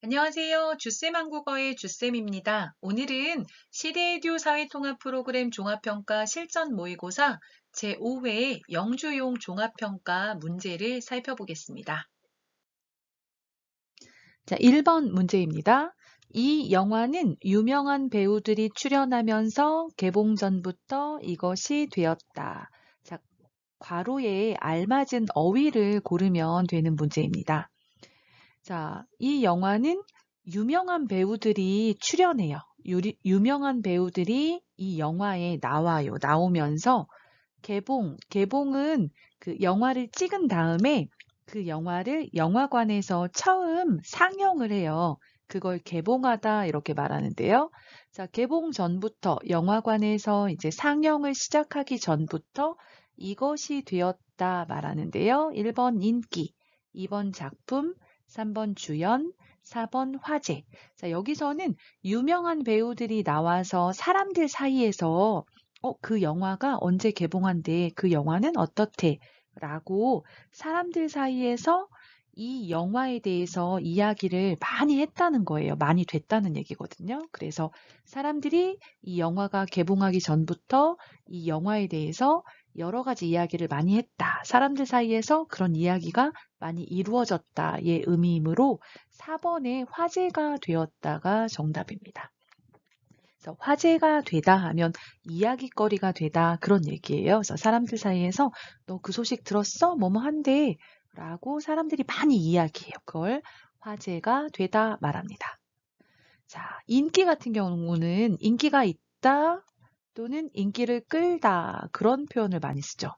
안녕하세요. 주쌤 한국어의 주쌤입니다. 오늘은 시대에듀 사회통합 프로그램 종합평가 실전 모의고사 제5회 영주용 종합평가 문제를 살펴보겠습니다. 자, 1번 문제입니다. 이 영화는 유명한 배우들이 출연하면서 개봉 전부터 이것이 되었다. 자, 괄호에 알맞은 어휘를 고르면 되는 문제입니다. 자, 이 영화는 유명한 배우들이 출연해요. 유명한 배우들이 이 영화에 나와요. 나오면서 개봉은 그 영화를 찍은 다음에 그 영화를 영화관에서 처음 상영을 해요. 그걸 개봉하다 이렇게 말하는데요. 자, 개봉 전부터 영화관에서 이제 상영을 시작하기 전부터 이것이 되었다 말하는데요. 1번 인기, 2번 작품, 3번 주연, 4번 화제. 자, 여기서는 유명한 배우들이 나와서 사람들 사이에서 그 영화가 언제 개봉한대? 그 영화는 어떻대? 라고 사람들 사이에서 이 영화에 대해서 이야기를 많이 했다는 거예요. 많이 됐다는 얘기거든요. 그래서 사람들이 이 영화가 개봉하기 전부터 이 영화에 대해서 여러 가지 이야기를 많이 했다. 사람들 사이에서 그런 이야기가 많이 이루어졌다의 의미이므로 4번에 화제가 되었다가 정답입니다. 그래서 화제가 되다 하면 이야깃거리가 되다 그런 얘기예요. 그래서 사람들 사이에서 너 그 소식 들었어? 뭐뭐 한대 라고 사람들이 많이 이야기해요. 그걸 화제가 되다 말합니다. 자, 인기 같은 경우는 인기가 있다 또는 인기를 끌다 그런 표현을 많이 쓰죠.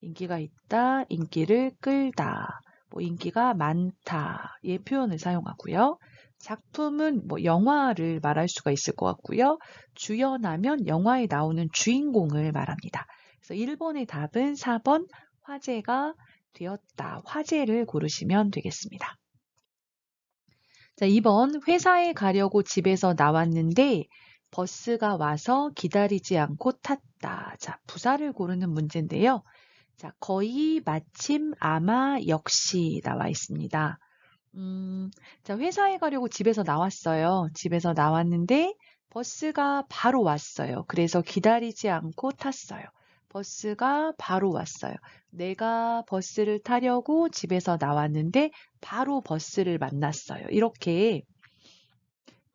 인기가 있다, 인기를 끌다, 뭐 인기가 많다의 표현을 사용하고요. 작품은 뭐 영화를 말할 수가 있을 것 같고요. 주연하면 영화에 나오는 주인공을 말합니다. 그래서 1번의 답은 4번 화제가 되었다. 화제를 고르시면 되겠습니다. 자, 2번 회사에 가려고 집에서 나왔는데 버스가 와서 기다리지 않고 탔다. 자, 부사를 고르는 문제인데요. 자, 거의, 마침, 아마, 역시 나와 있습니다. 자, 회사에 가려고 집에서 나왔어요. 집에서 나왔는데 버스가 바로 왔어요. 그래서 기다리지 않고 탔어요. 버스가 바로 왔어요. 내가 버스를 타려고 집에서 나왔는데 바로 버스를 만났어요. 이렇게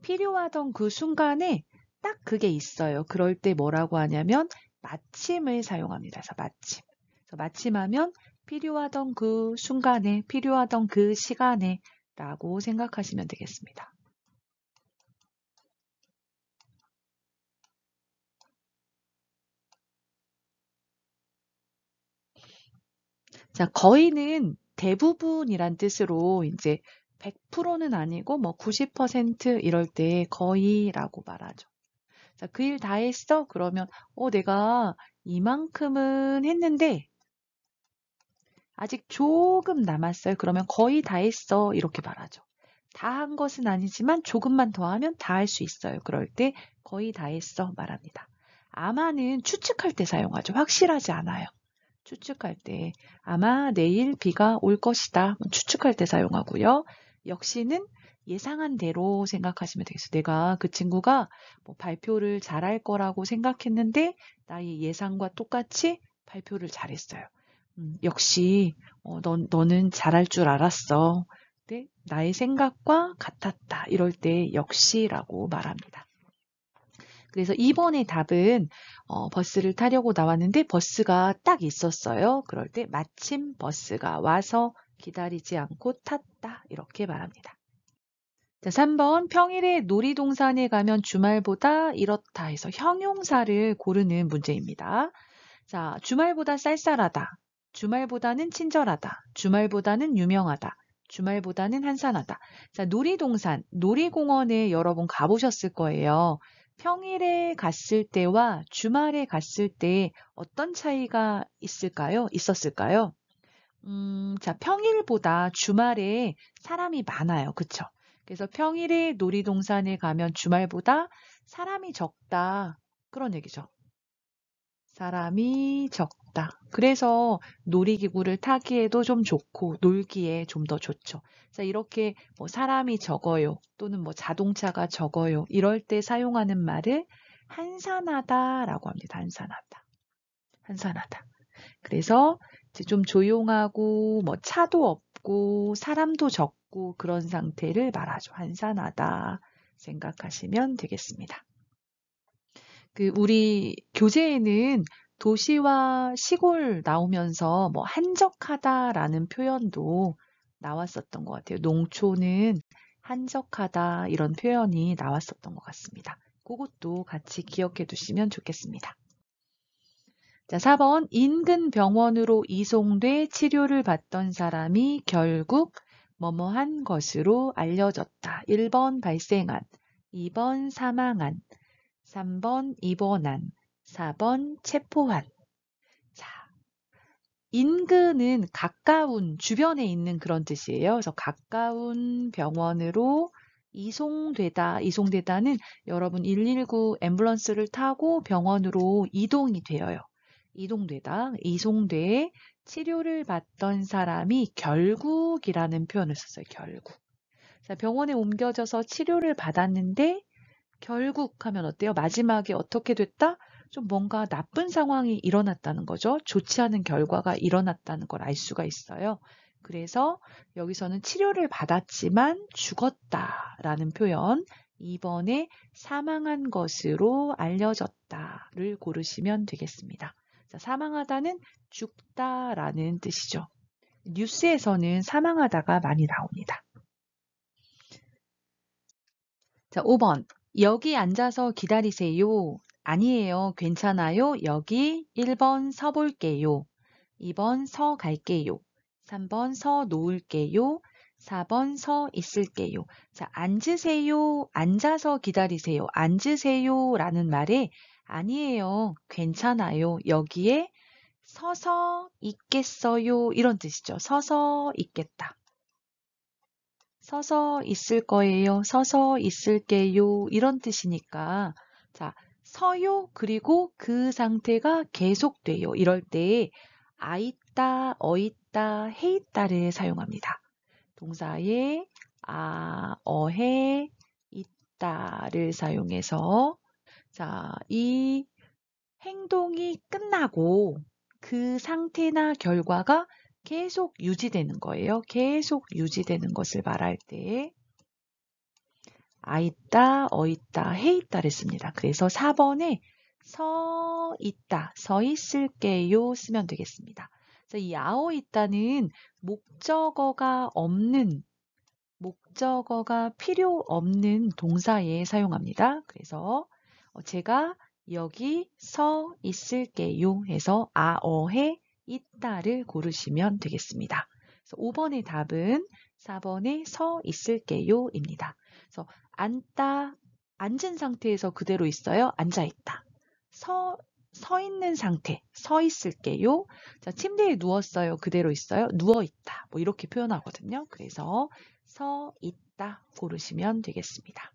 필요하던 그 순간에 딱 그게 있어요. 그럴 때 뭐라고 하냐면 마침을 사용합니다. 그래서 마침. 그래서 마침하면 필요하던 그 순간에, 필요하던 그 시간에 라고 생각하시면 되겠습니다. 자, 거의는 대부분이란 뜻으로 이제 100%는 아니고 뭐 90% 이럴 때 거의라고 말하죠. 자, 그 일 다 했어? 그러면 내가 이만큼은 했는데 아직 조금 남았어요. 그러면 거의 다 했어. 이렇게 말하죠. 다 한 것은 아니지만 조금만 더 하면 다 할 수 있어요. 그럴 때 거의 다 했어 말합니다. 아마는 추측할 때 사용하죠. 확실하지 않아요. 추측할 때 아마 내일 비가 올 것이다. 추측할 때 사용하고요. 역시는 예상한 대로 생각하시면 되겠어요. 내가 그 친구가 뭐 발표를 잘할 거라고 생각했는데 나의 예상과 똑같이 발표를 잘했어요. 역시 너는 잘할 줄 알았어. 네, 나의 생각과 같았다. 이럴 때 역시라고 말합니다. 그래서 2번의 답은 버스를 타려고 나왔는데 버스가 딱 있었어요. 그럴 때 마침 버스가 와서 기다리지 않고 탔다. 이렇게 말합니다. 자, 3번 평일에 놀이동산에 가면 주말보다 이렇다 해서 형용사를 고르는 문제입니다. 자, 주말보다 쌀쌀하다. 주말보다는 친절하다. 주말보다는 유명하다. 주말보다는 한산하다. 자, 놀이동산, 놀이공원에 여러분 가보셨을 거예요. 평일에 갔을 때와 주말에 갔을 때 어떤 차이가 있었을까요? 자, 평일보다 주말에 사람이 많아요. 그쵸? 그래서 평일에 놀이동산에 가면 주말보다 사람이 적다. 그런 얘기죠. 사람이 적다. 그래서 놀이기구를 타기에도 좀 좋고 놀기에 좀 더 좋죠. 자, 이렇게 뭐 사람이 적어요. 또는 뭐 자동차가 적어요. 이럴 때 사용하는 말을 한산하다라고 합니다. 한산하다. 한산하다. 그래서 이제 좀 조용하고 뭐 차도 없고 사람도 적고 그런 상태를 말하죠. 한산하다 생각하시면 되겠습니다. 우리 교재에는 도시와 시골 나오면서 뭐 한적하다라는 표현도 나왔었던 것 같아요. 농촌은 한적하다 이런 표현이 나왔었던 것 같습니다. 그것도 같이 기억해 두시면 좋겠습니다. 자, 4번 인근 병원으로 이송돼 치료를 받던 사람이 결국 뭐뭐한 것으로 알려졌다. 1번 발생한, 2번 사망한, 3번 입원한, 4번 체포한. 자, 인근은 가까운, 주변에 있는 그런 뜻이에요. 그래서 가까운 병원으로 이송되다는 여러분 119 앰뷸런스를 타고 병원으로 이동이 되어요. 이송돼 치료를 받던 사람이 결국이라는 표현을 썼어요. 결국. 자, 병원에 옮겨져서 치료를 받았는데 결국 하면 어때요? 마지막에 어떻게 됐다? 좀 뭔가 나쁜 상황이 일어났다는 거죠. 좋지 않은 결과가 일어났다는 걸 알 수가 있어요. 그래서 여기서는 치료를 받았지만 죽었다라는 표현, 2번에 사망한 것으로 알려졌다를 고르시면 되겠습니다. 자, 사망하다는 죽다라는 뜻이죠. 뉴스에서는 사망하다가 많이 나옵니다. 자, 5번. 여기 앉아서 기다리세요. 아니에요. 괜찮아요. 여기 1번 서 볼게요. 2번 서 갈게요. 3번 서 놓을게요. 4번 서 있을게요. 자, 앉으세요. 앉아서 기다리세요. 앉으세요. 라는 말에 아니에요. 괜찮아요. 여기에 서서 있겠어요. 이런 뜻이죠. 서서 있겠다. 서서 있을 거예요. 서서 있을게요. 이런 뜻이니까. 자, 서요. 그리고 그 상태가 계속돼요. 이럴 때 있다, 있다, 해 있다를 사용합니다. 동사에 해 있다를 사용해서 자, 이 행동이 끝나고 그 상태나 결과가 계속 유지되는 거예요. 계속 유지되는 것을 말할 때 있다, 있다, 해 있다를 씁니다. 그래서 4번에 서 있다, 서 있을게요 쓰면 되겠습니다. 그래서 이 있다는 목적어가 필요 없는 동사에 사용합니다. 그래서 제가 여기 서 있을게요 해서 해 있다를 고르시면 되겠습니다. 그래서 5번의 답은 4번의 서 있을게요입니다. 그래서 앉은 상태에서 그대로 있어요. 앉아 있다. 서 있는 상태, 서 있을게요. 자, 침대에 누웠어요. 그대로 있어요. 누워 있다. 뭐 이렇게 표현하거든요. 그래서 서 있다 고르시면 되겠습니다.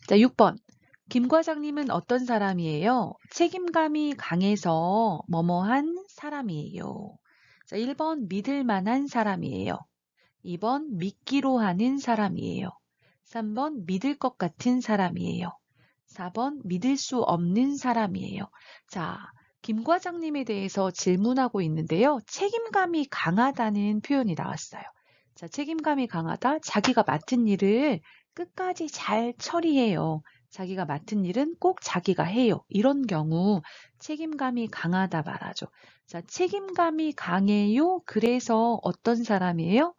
자, 6번. 김 과장님은 어떤 사람이에요? 책임감이 강해서 뭐뭐한 사람이에요. 자, 1번 믿을 만한 사람이에요. 2번 믿기로 하는 사람이에요. 3번 믿을 것 같은 사람이에요. 4번 믿을 수 없는 사람이에요. 자, 김 과장님에 대해서 질문하고 있는데요. 책임감이 강하다는 표현이 나왔어요. 자, 책임감이 강하다. 자기가 맡은 일을 끝까지 잘 처리해요. 자기가 맡은 일은 꼭 자기가 해요. 이런 경우 책임감이 강하다 말하죠. 자, 책임감이 강해요. 그래서 어떤 사람이에요?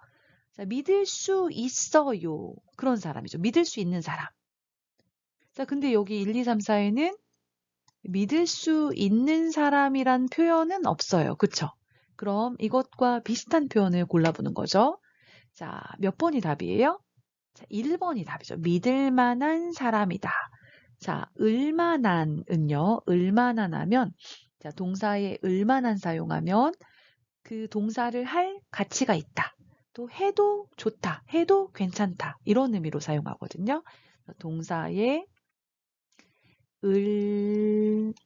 자, 믿을 수 있어요. 그런 사람이죠. 믿을 수 있는 사람. 자, 근데 여기 1, 2, 3, 4에는 믿을 수 있는 사람이란 표현은 없어요. 그쵸? 그럼 이것과 비슷한 표현을 골라보는 거죠. 자, 몇 번이 답이에요? 자, 1번이 답이죠. 믿을 만한 사람이다. 자, 을만한은요. 을만한 하면 자, 동사에 을만한 사용하면 그 동사를 할 가치가 있다. 또 해도 좋다. 해도 괜찮다. 이런 의미로 사용하거든요. 동사에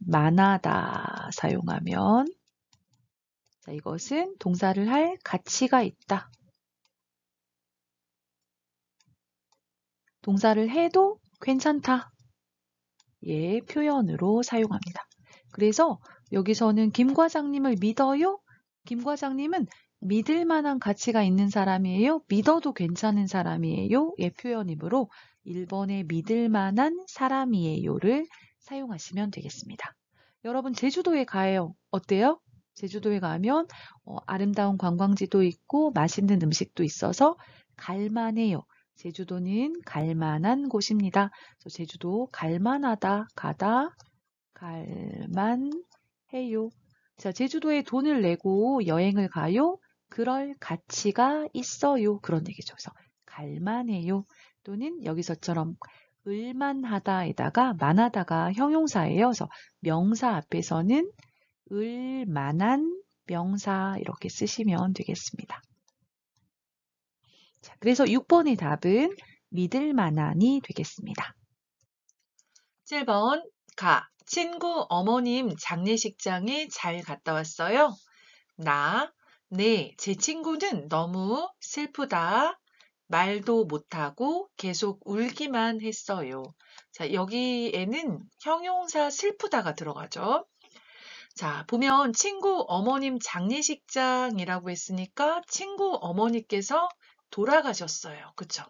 을만하다 사용하면 자, 이것은 동사를 할 가치가 있다. 동사를 해도 괜찮다. 예, 표현으로 사용합니다. 그래서 여기서는 김 과장님을 믿어요? 김 과장님은 믿을 만한 가치가 있는 사람이에요? 믿어도 괜찮은 사람이에요? 예, 표현이므로 1번의 믿을 만한 사람이에요를 사용하시면 되겠습니다. 여러분 제주도에 가요. 어때요? 제주도에 가면 아름다운 관광지도 있고 맛있는 음식도 있어서 갈만해요. 제주도는 갈만한 곳입니다. 그래서 제주도 갈만하다, 가다, 갈만해요. 자, 제주도에 돈을 내고 여행을 가요? 그럴 가치가 있어요. 그런 얘기죠. 그래서 갈만해요. 또는 여기서처럼 을만하다에다가 만하다가 형용사예요. 그래서 명사 앞에서는 을만한 명사 이렇게 쓰시면 되겠습니다. 자, 그래서 6번의 답은 믿을 만한이 되겠습니다. 7번 가. 친구 어머님 장례식장에 잘 갔다 왔어요. 네, 제 친구는 너무 슬프다. 말도 못하고 계속 울기만 했어요. 자, 여기에는 형용사 슬프다가 들어가죠. 자, 보면 친구 어머님 장례식장이라고 했으니까 친구 어머니께서 돌아가셨어요. 그쵸?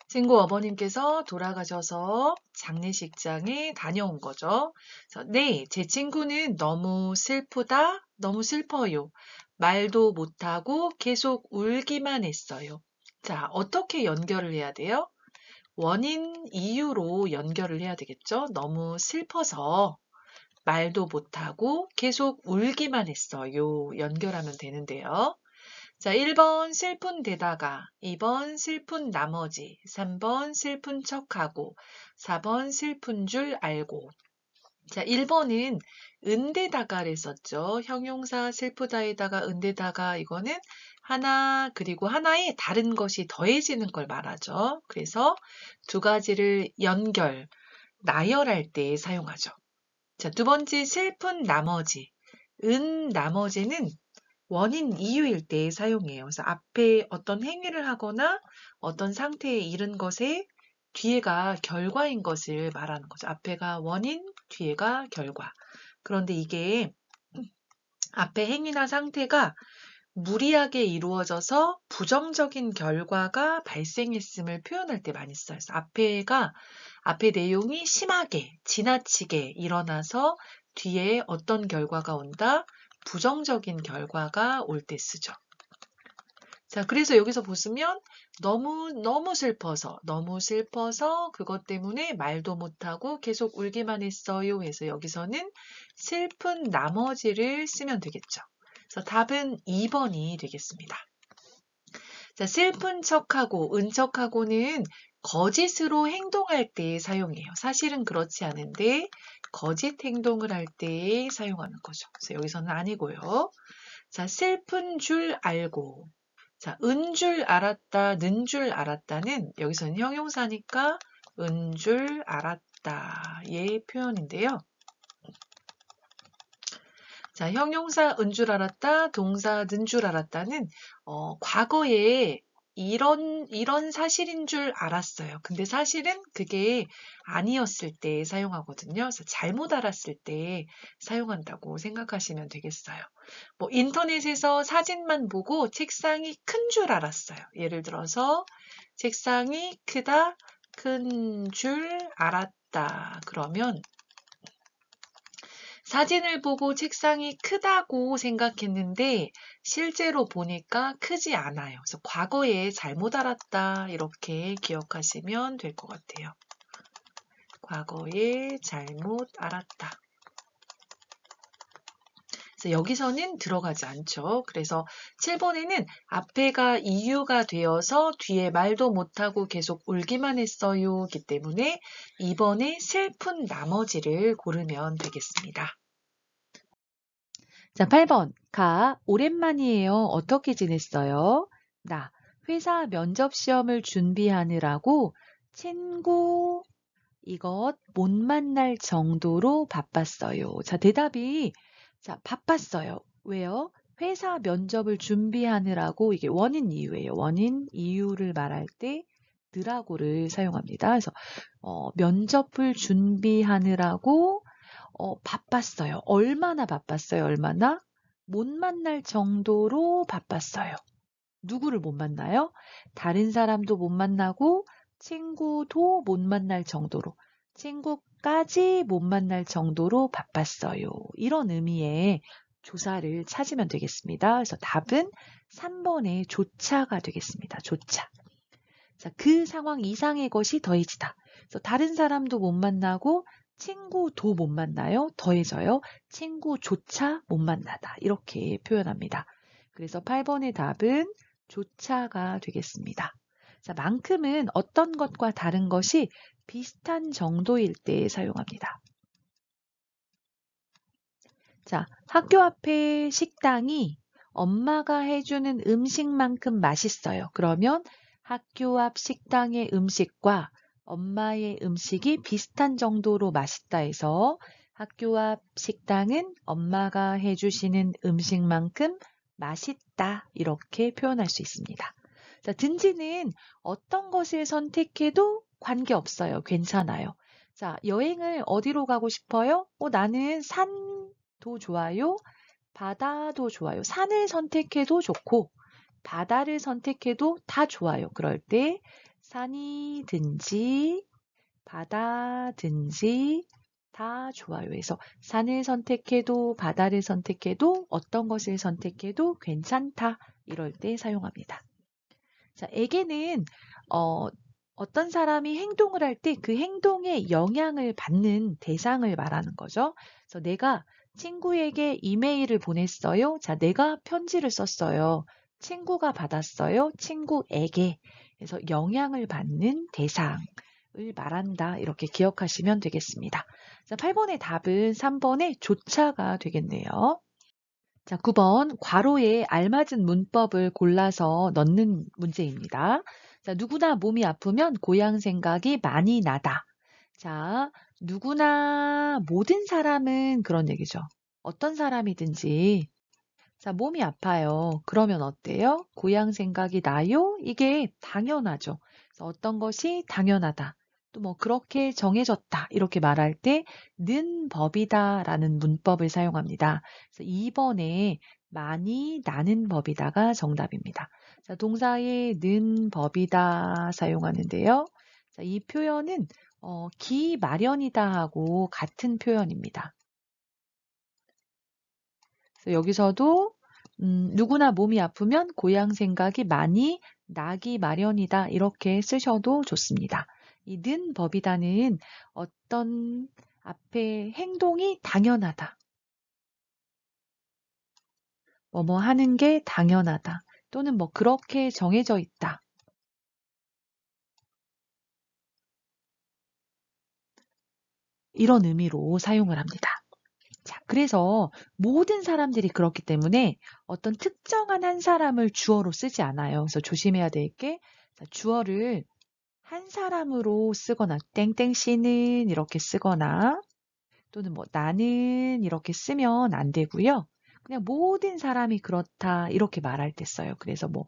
친구 어머님께서 돌아가셔서 장례식장에 다녀온 거죠. 그래서 네, 제 친구는 너무 슬프다, 너무 슬퍼요. 말도 못하고 계속 울기만 했어요. 자, 어떻게 연결을 해야 돼요? 원인, 이유로 연결을 해야 되겠죠? 너무 슬퍼서 말도 못하고 계속 울기만 했어요. 연결하면 되는데요. 자, 1번 슬픈 데다가, 2번 슬픈 나머지, 3번 슬픈 척하고, 4번 슬픈 줄 알고. 자, 1번은 은데다가를 썼죠. 형용사 슬프다에다가 은데다가 이거는 하나 그리고 하나에 다른 것이 더해지는 걸 말하죠. 그래서 두 가지를 나열할 때 사용하죠. 자, 두 번째 슬픈 나머지. 나머지는 원인 이유일 때 사용해요. 그래서 앞에 어떤 행위를 하거나 어떤 상태에 이른 것에 뒤에가 결과인 것을 말하는 거죠. 앞에가 원인, 뒤에가 결과. 그런데 이게 앞에 행위나 상태가 무리하게 이루어져서 부정적인 결과가 발생했음을 표현할 때 많이 써요. 그래서 앞에 내용이 심하게, 지나치게 일어나서 뒤에 어떤 결과가 온다? 부정적인 결과가 올 때 쓰죠. 자, 그래서 여기서 보시면 너무 슬퍼서 그것 때문에 말도 못하고 계속 울기만 했어요 해서 여기서는 슬픈 나머지를 쓰면 되겠죠. 그래서 답은 2번이 되겠습니다. 자, 슬픈 척하고 은척하고는 거짓으로 행동할 때 사용해요. 사실은 그렇지 않은데 거짓 행동을 할 때 사용하는 거죠. 그래서 여기서는 아니고요. 자, 슬픈 줄 알고. 자, 은 줄 알았다, 는 줄 알았다는 여기서는 형용사니까 은 줄 알았다의 표현인데요. 자, 형용사 은 줄 알았다, 동사 는 줄 알았다는 과거에 이런 사실인 줄 알았어요. 근데 사실은 그게 아니었을 때 사용하거든요. 그래서 잘못 알았을 때 사용한다고 생각하시면 되겠어요. 뭐 인터넷에서 사진만 보고 책상이 큰 줄 알았어요. 예를 들어서 책상이 크다, 큰 줄 알았다. 그러면 사진을 보고 책상이 크다고 생각했는데 실제로 보니까 크지 않아요. 그래서 과거에 잘못 알았다 이렇게 기억하시면 될 것 같아요. 과거에 잘못 알았다. 그래서 여기서는 들어가지 않죠. 그래서 7번에는 앞에가 이유가 되어서 뒤에 말도 못하고 계속 울기만 했어요이기 때문에 2번에 슬픈 나머지를 고르면 되겠습니다. 자, 8번. 오랜만이에요. 어떻게 지냈어요? 회사 면접 시험을 준비하느라고 친구 이것 못 만날 정도로 바빴어요. 자, 대답이 자, 바빴어요. 왜요? 회사 면접을 준비하느라고 이게 원인 이유예요. 원인 이유를 말할 때 느라고를 사용합니다. 그래서 면접을 준비하느라고 바빴어요. 얼마나 바빴어요? 얼마나? 못 만날 정도로 바빴어요. 누구를 못 만나요? 다른 사람도 못 만나고 친구도 못 만날 정도로 친구까지 못 만날 정도로 바빴어요. 이런 의미의 조사를 찾으면 되겠습니다. 그래서 답은 3번의 조차가 되겠습니다. 조차. 자, 그 상황 이상의 것이 더해지다. 그래서 다른 사람도 못 만나고 친구도 못 만나요. 더해져요. 친구조차 못 만나다. 이렇게 표현합니다. 그래서 8번의 답은 조차가 되겠습니다. 자, 만큼은 어떤 것과 다른 것이 비슷한 정도일 때 사용합니다. 자, 학교 앞에 식당이 엄마가 해주는 음식만큼 맛있어요. 그러면 학교 앞 식당의 음식과 엄마의 음식이 비슷한 정도로 맛있다 해서 학교 앞 식당은 엄마가 해주시는 음식만큼 맛있다. 이렇게 표현할 수 있습니다. 자, 든지는 어떤 것을 선택해도 관계없어요. 괜찮아요. 자, 여행을 어디로 가고 싶어요? 나는 산도 좋아요. 바다도 좋아요. 산을 선택해도 좋고 바다를 선택해도 다 좋아요. 그럴 때 산이든지 바다든지 다 좋아요. 그래서 산을 선택해도 바다를 선택해도 어떤 것을 선택해도 괜찮다. 이럴 때 사용합니다. 자, 에게는 어떤 사람이 행동을 할 때 그 행동에 영향을 받는 대상을 말하는 거죠. 그래서 내가 친구에게 이메일을 보냈어요. 자, 내가 편지를 썼어요. 친구가 받았어요. 친구에게. 그래서 영향을 받는 대상을 말한다. 이렇게 기억하시면 되겠습니다. 자, 8번의 답은 3번의 조차가 되겠네요. 자, 9번 괄호에 알맞은 문법을 골라서 넣는 문제입니다. 자, 누구나 몸이 아프면 고향 생각이 많이 나다. 자, 누구나 모든 사람은 그런 얘기죠. 어떤 사람이든지 자, 몸이 아파요. 그러면 어때요? 고향 생각이 나요? 이게 당연하죠. 그래서 어떤 것이 당연하다. 또 뭐 그렇게 정해졌다. 이렇게 말할 때 는 법이다라는 문법을 사용합니다. 그래서 2번에 많이 나는 법이다가 정답입니다. 자, 동사의 는 법이다 사용하는데요. 자, 이 표현은 기마련이다 하고 같은 표현입니다. 그래서 여기서도 누구나 몸이 아프면 고향 생각이 많이 나기 마련이다. 이렇게 쓰셔도 좋습니다. 이 는 법이다는 어떤 앞에 행동이 당연하다. 뭐뭐 하는 게 당연하다. 또는 뭐 그렇게 정해져 있다. 이런 의미로 사용을 합니다. 자, 그래서 모든 사람들이 그렇기 때문에 어떤 특정한 한 사람을 주어로 쓰지 않아요. 그래서 조심해야 될 게 주어를 한 사람으로 쓰거나 땡땡 씨는 이렇게 쓰거나 또는 뭐 나는 이렇게 쓰면 안 되고요. 그냥 모든 사람이 그렇다 이렇게 말할 때 써요. 그래서 뭐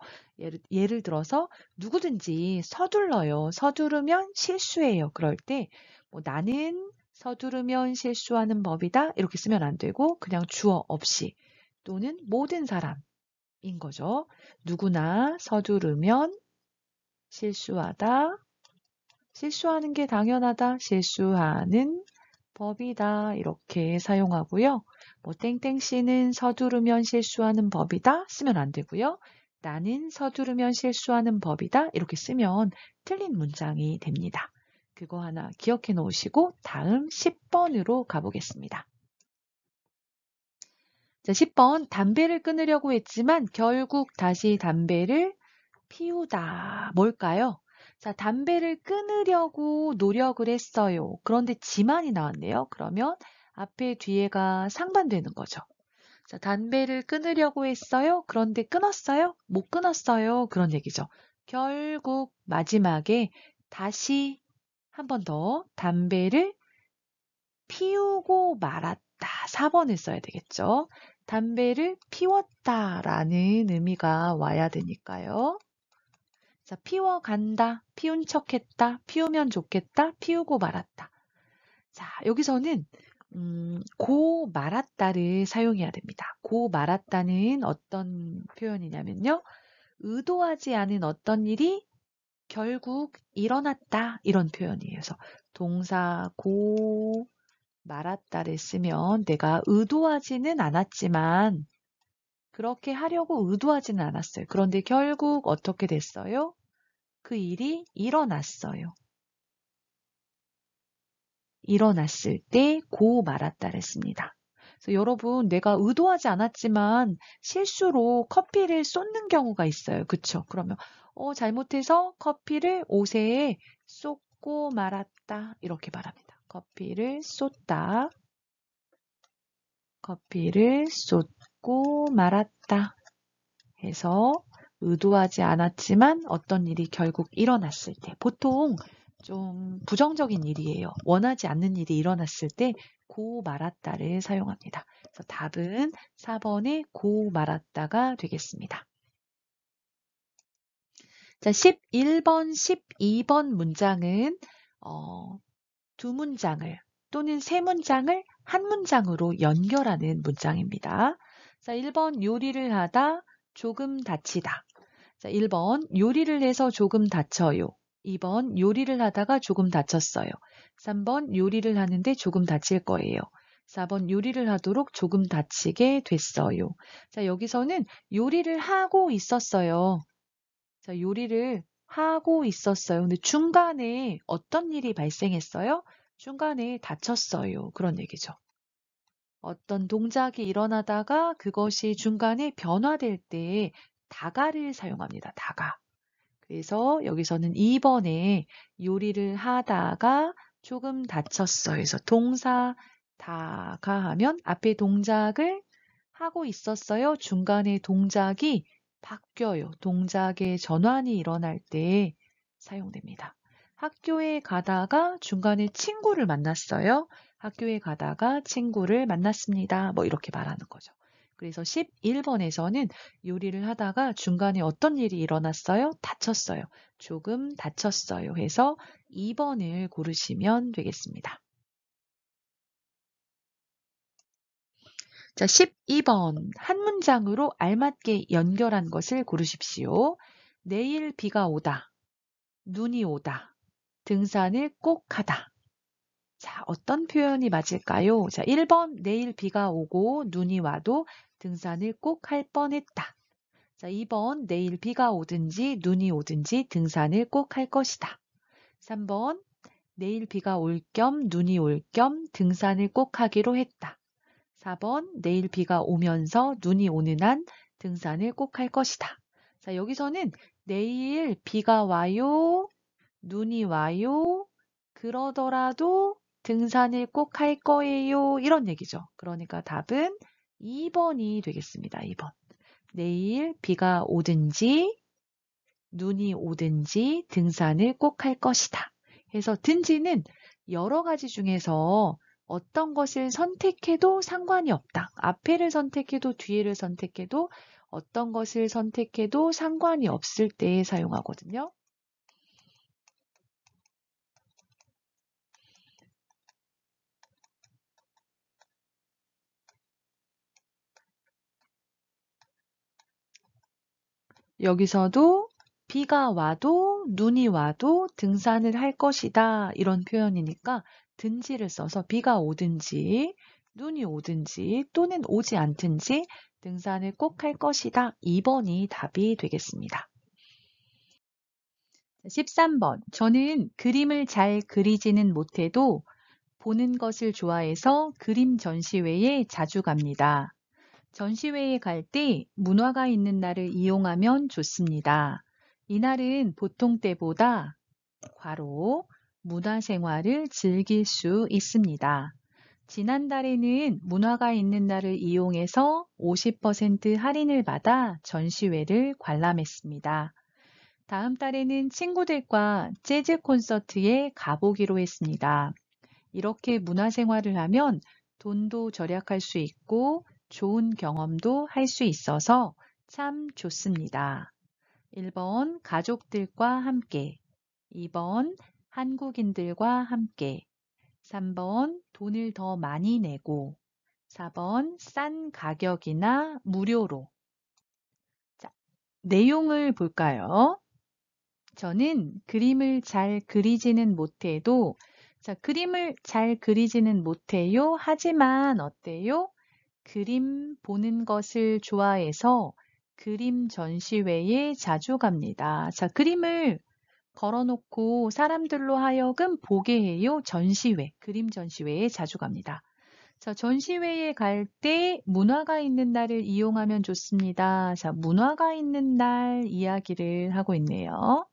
예를 들어서 누구든지 서둘러요. 서두르면 실수해요. 그럴 때 뭐 나는 서두르면 실수하는 법이다 이렇게 쓰면 안 되고 그냥 주어 없이 또는 모든 사람인 거죠. 누구나 서두르면 실수하다. 실수하는 게 당연하다. 실수하는 법이다. 이렇게 사용하고요. 뭐 땡땡씨는 서두르면 실수하는 법이다. 쓰면 안 되고요. 나는 서두르면 실수하는 법이다. 이렇게 쓰면 틀린 문장이 됩니다. 그거 하나 기억해 놓으시고 다음 10번으로 가보겠습니다. 자, 10번 담배를 끊으려고 했지만 결국 다시 담배를 피우다. 뭘까요? 자, 담배를 끊으려고 노력을 했어요. 그런데 지만이 나왔네요. 그러면 앞에 뒤에가 상반되는 거죠. 자, 담배를 끊으려고 했어요. 그런데 끊었어요? 못 끊었어요. 그런 얘기죠. 결국 마지막에 다시 한 번 더. 담배를 피우고 말았다. 4번을 써야 되겠죠. 담배를 피웠다라는 의미가 와야 되니까요. 자, 피워간다, 피운 척했다, 피우면 좋겠다, 피우고 말았다. 자, 여기서는 고 말았다를 사용해야 됩니다. 고 말았다는 어떤 표현이냐면요. 의도하지 않은 어떤 일이 결국 일어났다 이런 표현이에요. 그래서 동사 고 말았다를 쓰면 내가 의도하지는 않았지만 그렇게 하려고 의도하지는 않았어요. 그런데 결국 어떻게 됐어요? 그 일이 일어났어요. 일어났을 때 고 말았다를 씁니다. 그래서 여러분 내가 의도하지 않았지만 실수로 커피를 쏟는 경우가 있어요. 그쵸? 그러면 잘못해서 커피를 옷에 쏟고 말았다 이렇게 말합니다. 커피를 쏟다. 커피를 쏟고 말았다 해서 의도하지 않았지만 어떤 일이 결국 일어났을 때 보통 좀 부정적인 일이에요. 원하지 않는 일이 일어났을 때 고 말았다를 사용합니다. 그래서 답은 4번의 고 말았다가 되겠습니다. 자, 11번, 12번 문장은 두 문장을 또는 세 문장을 한 문장으로 연결하는 문장입니다. 자, 1번 요리를 하다 조금 다치다. 자, 1번 요리를 해서 조금 다쳐요. 2번 요리를 하다가 조금 다쳤어요. 3번 요리를 하는데 조금 다칠 거예요. 4번 요리를 하도록 조금 다치게 됐어요. 자, 여기서는 요리를 하고 있었어요. 자, 요리를 하고 있었어요. 근데 중간에 어떤 일이 발생했어요? 중간에 다쳤어요. 그런 얘기죠. 어떤 동작이 일어나다가 그것이 중간에 변화될 때 다가를 사용합니다. 다가. 그래서 여기서는 2번에 요리를 하다가 조금 다쳤어요. 그래서 동사 다가 하면 앞에 동작을 하고 있었어요. 중간에 동작이 바뀌어요. 동작의 전환이 일어날 때 사용됩니다. 학교에 가다가 중간에 친구를 만났어요. 학교에 가다가 친구를 만났습니다. 뭐 이렇게 말하는 거죠. 그래서 11번에서는 요리를 하다가 중간에 어떤 일이 일어났어요? 다쳤어요. 조금 다쳤어요. 해서 2번을 고르시면 되겠습니다. 자, 12번. 한 문장으로 알맞게 연결한 것을 고르십시오. 내일 비가 오다. 눈이 오다. 등산을 꼭 하다. 자, 어떤 표현이 맞을까요? 자, 1번. 내일 비가 오고 눈이 와도 등산을 꼭 할 뻔했다. 자, 2번. 내일 비가 오든지 눈이 오든지 등산을 꼭 할 것이다. 3번. 내일 비가 올 겸 눈이 올 겸 등산을 꼭 하기로 했다. 4번. 내일 비가 오면서 눈이 오는 한 등산을 꼭 할 것이다. 자, 여기서는 내일 비가 와요, 눈이 와요, 그러더라도 등산을 꼭 할 거예요. 이런 얘기죠. 그러니까 답은 2번이 되겠습니다. 2번. 내일 비가 오든지 눈이 오든지 등산을 꼭 할 것이다. 그래서 든지는 여러 가지 중에서 어떤 것을 선택해도 상관이 없다. 앞에를 선택해도 뒤에를 선택해도 어떤 것을 선택해도 상관이 없을 때 사용하거든요. 여기서도 비가 와도 눈이 와도 등산을 할 것이다. 이런 표현이니까 든지를 써서 비가 오든지 눈이 오든지 또는 오지 않든지 등산을 꼭 할 것이다. 2번이 답이 되겠습니다. 13번. 저는 그림을 잘 그리지는 못해도 보는 것을 좋아해서 그림 전시회에 자주 갑니다. 전시회에 갈 때 문화가 있는 날을 이용하면 좋습니다. 이날은 보통 때보다 괄호 문화생활을 즐길 수 있습니다. 지난달에는 문화가 있는 날을 이용해서 50% 할인을 받아 전시회를 관람했습니다. 다음 달에는 친구들과 재즈 콘서트에 가보기로 했습니다. 이렇게 문화생활을 하면 돈도 절약할 수 있고 좋은 경험도 할 수 있어서 참 좋습니다. 1번 가족들과 함께, 2번 한국인들과 함께, 3번 돈을 더 많이 내고, 4번 싼 가격이나 무료로. 자, 내용을 볼까요? 저는 그림을 잘 그리지는 못해도, 자, 그림을 잘 그리지는 못해요. 하지만 어때요? 그림 보는 것을 좋아해서 그림 전시회에 자주 갑니다. 자, 그림을 걸어놓고 사람들로 하여금 보게 해요. 전시회, 그림 전시회에 자주 갑니다. 자, 전시회에 갈 때 문화가 있는 날을 이용하면 좋습니다. 자, 문화가 있는 날 이야기를 하고 있네요.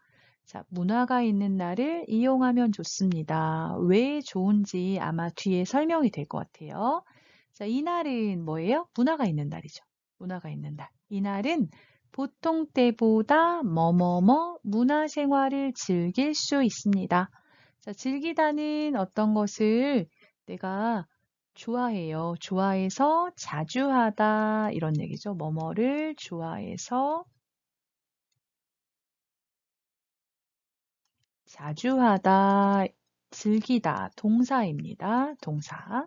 자, 문화가 있는 날을 이용하면 좋습니다. 왜 좋은지 아마 뒤에 설명이 될 것 같아요. 자, 이 날은 뭐예요? 문화가 있는 날이죠. 문화가 있는 날. 이 날은 보통 때보다 뭐뭐뭐 문화생활을 즐길 수 있습니다. 자, 즐기다는 어떤 것을 내가 좋아해요. 좋아해서 자주 하다 이런 얘기죠. 뭐뭐를 좋아해서 자주 하다, 즐기다 동사입니다. 동사.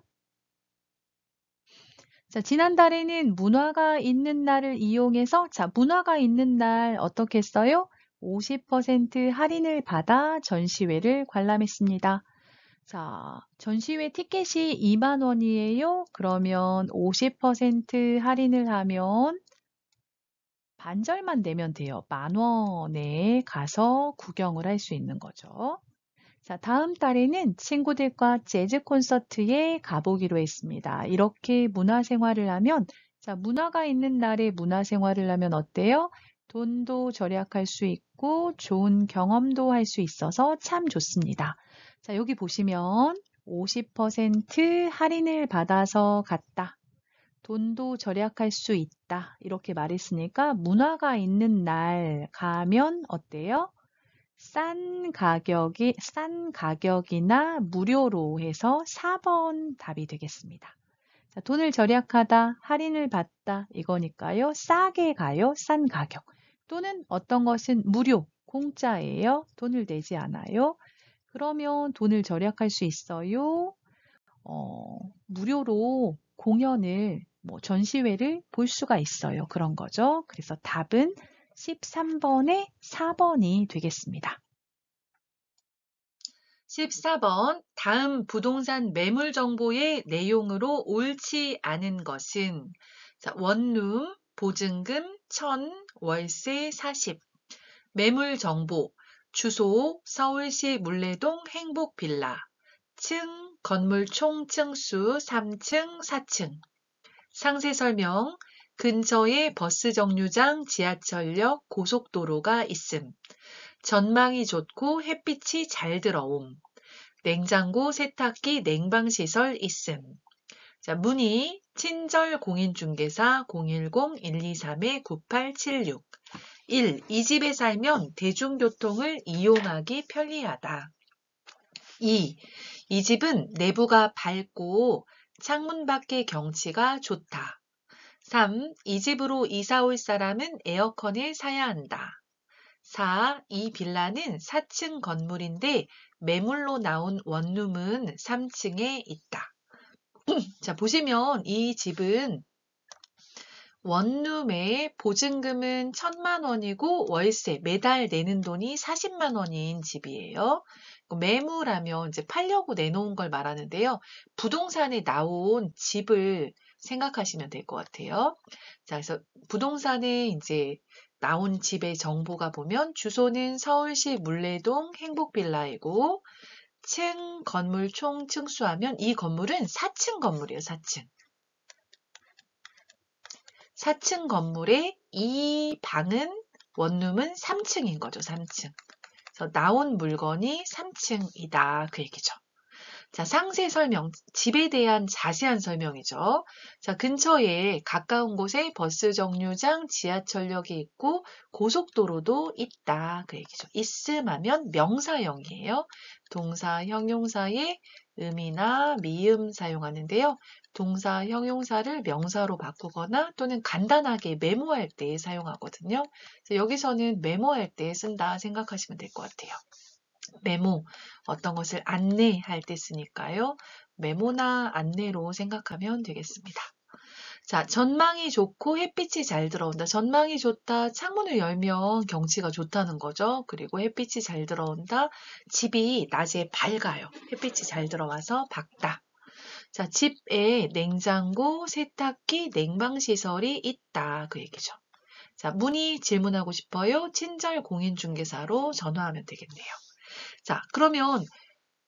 자, 지난달에는 문화가 있는 날을 이용해서 자, 문화가 있는 날 어떻게 했어요? 50% 할인을 받아 전시회를 관람했습니다. 자, 전시회 티켓이 2만 원이에요. 그러면 50% 할인을 하면 반절만 내면 돼요. 10,000원에 가서 구경을 할 수 있는 거죠. 자, 다음 달에는 친구들과 재즈 콘서트에 가보기로 했습니다. 이렇게 문화생활을 하면, 자, 문화가 있는 날에 문화생활을 하면 어때요? 돈도 절약할 수 있고 좋은 경험도 할 수 있어서 참 좋습니다. 자, 여기 보시면 50% 할인을 받아서 갔다. 돈도 절약할 수 있다. 이렇게 말했으니까 문화가 있는 날 가면 어때요? 싼 가격이나 무료로 해서 4번 답이 되겠습니다. 자, 돈을 절약하다, 할인을 받다 이거니까요. 싸게 가요, 싼 가격. 또는 어떤 것은 무료, 공짜예요. 돈을 내지 않아요. 그러면 돈을 절약할 수 있어요. 무료로 공연을, 전시회를 볼 수가 있어요. 그런 거죠. 그래서 답은 13번에 4번이 되겠습니다. 14번 다음 부동산 매물 정보의 내용으로 옳지 않은 것은 자, 원룸, 보증금 1000, 월세 40. 매물 정보 주소 서울시 물레동 행복빌라 층 건물 총 층수 3층, 4층. 상세 설명 근처에 버스 정류장, 지하철역, 고속도로가 있음. 전망이 좋고 햇빛이 잘 들어옴. 냉장고, 세탁기, 냉방시설 있음. 자, 문의 친절 공인중개사 010-123-9876. 1. 이 집에 살면 대중교통을 이용하기 편리하다. 2. 이 집은 내부가 밝고 창문 밖의 경치가 좋다. 3. 이 집으로 이사 올 사람은 에어컨을 사야 한다. 4. 이 빌라는 4층 건물인데 매물로 나온 원룸은 3층에 있다. 자, 보시면 이 집은 원룸의 보증금은 1,000만 원이고 월세 매달 내는 돈이 40만 원인 집이에요. 매물하면 이제 팔려고 내놓은 걸 말하는데요. 부동산에 나온 집을 생각하시면 될 것 같아요. 자, 그래서 부동산에 이제 나온 집의 정보가 보면 주소는 서울시 물레동 행복빌라이고 층 건물 총 층수하면 이 건물은 4층 건물이에요. 4층. 4층 건물에 이 방은 원룸은 3층인 거죠. 3층. 그래서 나온 물건이 3층이다. 그 얘기죠. 자, 상세 설명, 집에 대한 자세한 설명이죠. 자, 근처에 가까운 곳에 버스 정류장, 지하철역이 있고 고속도로도 있다. 그 얘기죠. 있음하면 명사형이에요. 동사, 형용사의 음이나 미음 사용하는데요. 동사, 형용사를 명사로 바꾸거나 또는 간단하게 메모할 때 사용하거든요. 그래서 여기서는 메모할 때 쓴다 생각하시면 될 것 같아요. 메모, 어떤 것을 안내할 때 쓰니까요. 메모나 안내로 생각하면 되겠습니다. 자, 전망이 좋고 햇빛이 잘 들어온다. 전망이 좋다. 창문을 열면 경치가 좋다는 거죠. 그리고 햇빛이 잘 들어온다. 집이 낮에 밝아요. 햇빛이 잘 들어와서 밝다. 자, 집에 냉장고, 세탁기, 냉방시설이 있다. 그 얘기죠. 자, 문의 질문하고 싶어요. 친절 공인중개사로 전화하면 되겠네요. 자, 그러면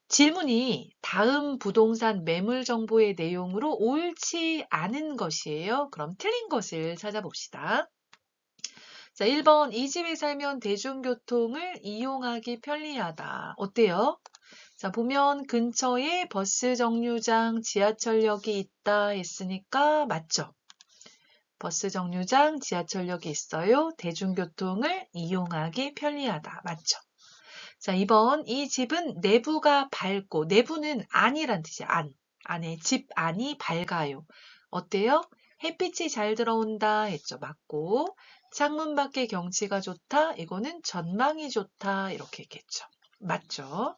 질문이 다음 부동산 매물 정보의 내용으로 옳지 않은 것이에요. 그럼 틀린 것을 찾아봅시다. 자, 1번 이 집에 살면 대중교통을 이용하기 편리하다. 어때요? 자, 보면 근처에 버스 정류장, 지하철역이 있다 했으니까 맞죠? 버스 정류장, 지하철역이 있어요. 대중교통을 이용하기 편리하다. 맞죠? 자, 2번 이 집은 내부가 밝고 내부는 안이란 뜻이야. 안에 집 안이 밝아요. 어때요? 햇빛이 잘 들어온다 했죠. 맞고 창문 밖의 경치가 좋다. 이거는 전망이 좋다. 이렇게 했겠죠. 맞죠?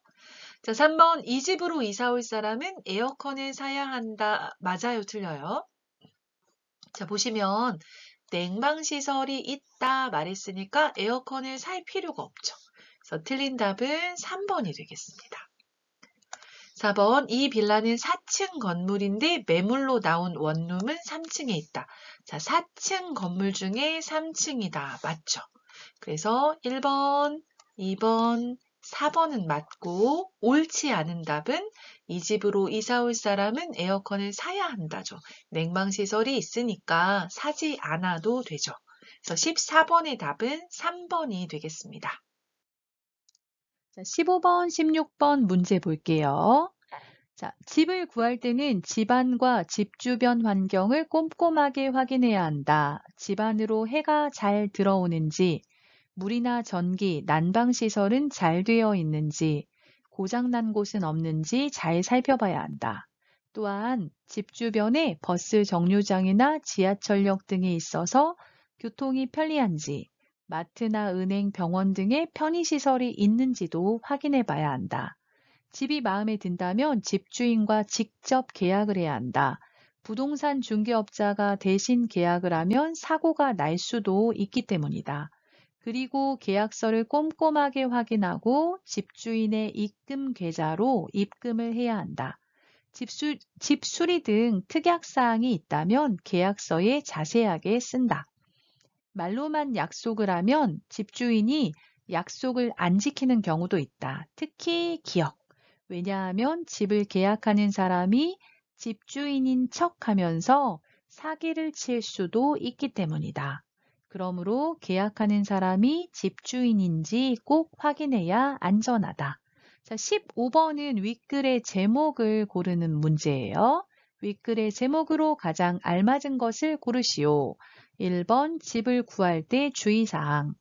자, 3번 이 집으로 이사 올 사람은 에어컨을 사야 한다. 맞아요? 틀려요? 자, 보시면 냉방시설이 있다 말했으니까 에어컨을 살 필요가 없죠. 그래서 틀린 답은 3번이 되겠습니다. 4번 이 빌라는 4층 건물인데 매물로 나온 원룸은 3층에 있다. 자, 4층 건물 중에 3층이다. 맞죠? 그래서 1번, 2번, 4번은 맞고 옳지 않은 답은 이 집으로 이사 올 사람은 에어컨을 사야 한다죠. 냉방시설이 있으니까 사지 않아도 되죠. 그래서 14번의 답은 3번이 되겠습니다. 자, 15번, 16번 문제 볼게요. 자, 집을 구할 때는 집안과 집 주변 환경을 꼼꼼하게 확인해야 한다. 집 안으로 해가 잘 들어오는지, 물이나 전기, 난방시설은 잘 되어 있는지, 고장난 곳은 없는지 잘 살펴봐야 한다. 또한 집 주변에 버스 정류장이나 지하철역 등이 있어서 교통이 편리한지, 마트나 은행, 병원 등의 편의시설이 있는지도 확인해 봐야 한다. 집이 마음에 든다면 집주인과 직접 계약을 해야 한다. 부동산 중개업자가 대신 계약을 하면 사고가 날 수도 있기 때문이다. 그리고 계약서를 꼼꼼하게 확인하고 집주인의 입금 계좌로 입금을 해야 한다. 집수리 등 특약사항이 있다면 계약서에 자세하게 쓴다. 말로만 약속을 하면 집주인이 약속을 안 지키는 경우도 있다. 특히 기억. 왜냐하면 집을 계약하는 사람이 집주인인 척 하면서 사기를 칠 수도 있기 때문이다. 그러므로 계약하는 사람이 집주인인지 꼭 확인해야 안전하다. 자, 15번은 윗글의 제목을 고르는 문제예요. 윗글의 제목으로 가장 알맞은 것을 고르시오. 1번 집을 구할 때 주의사항,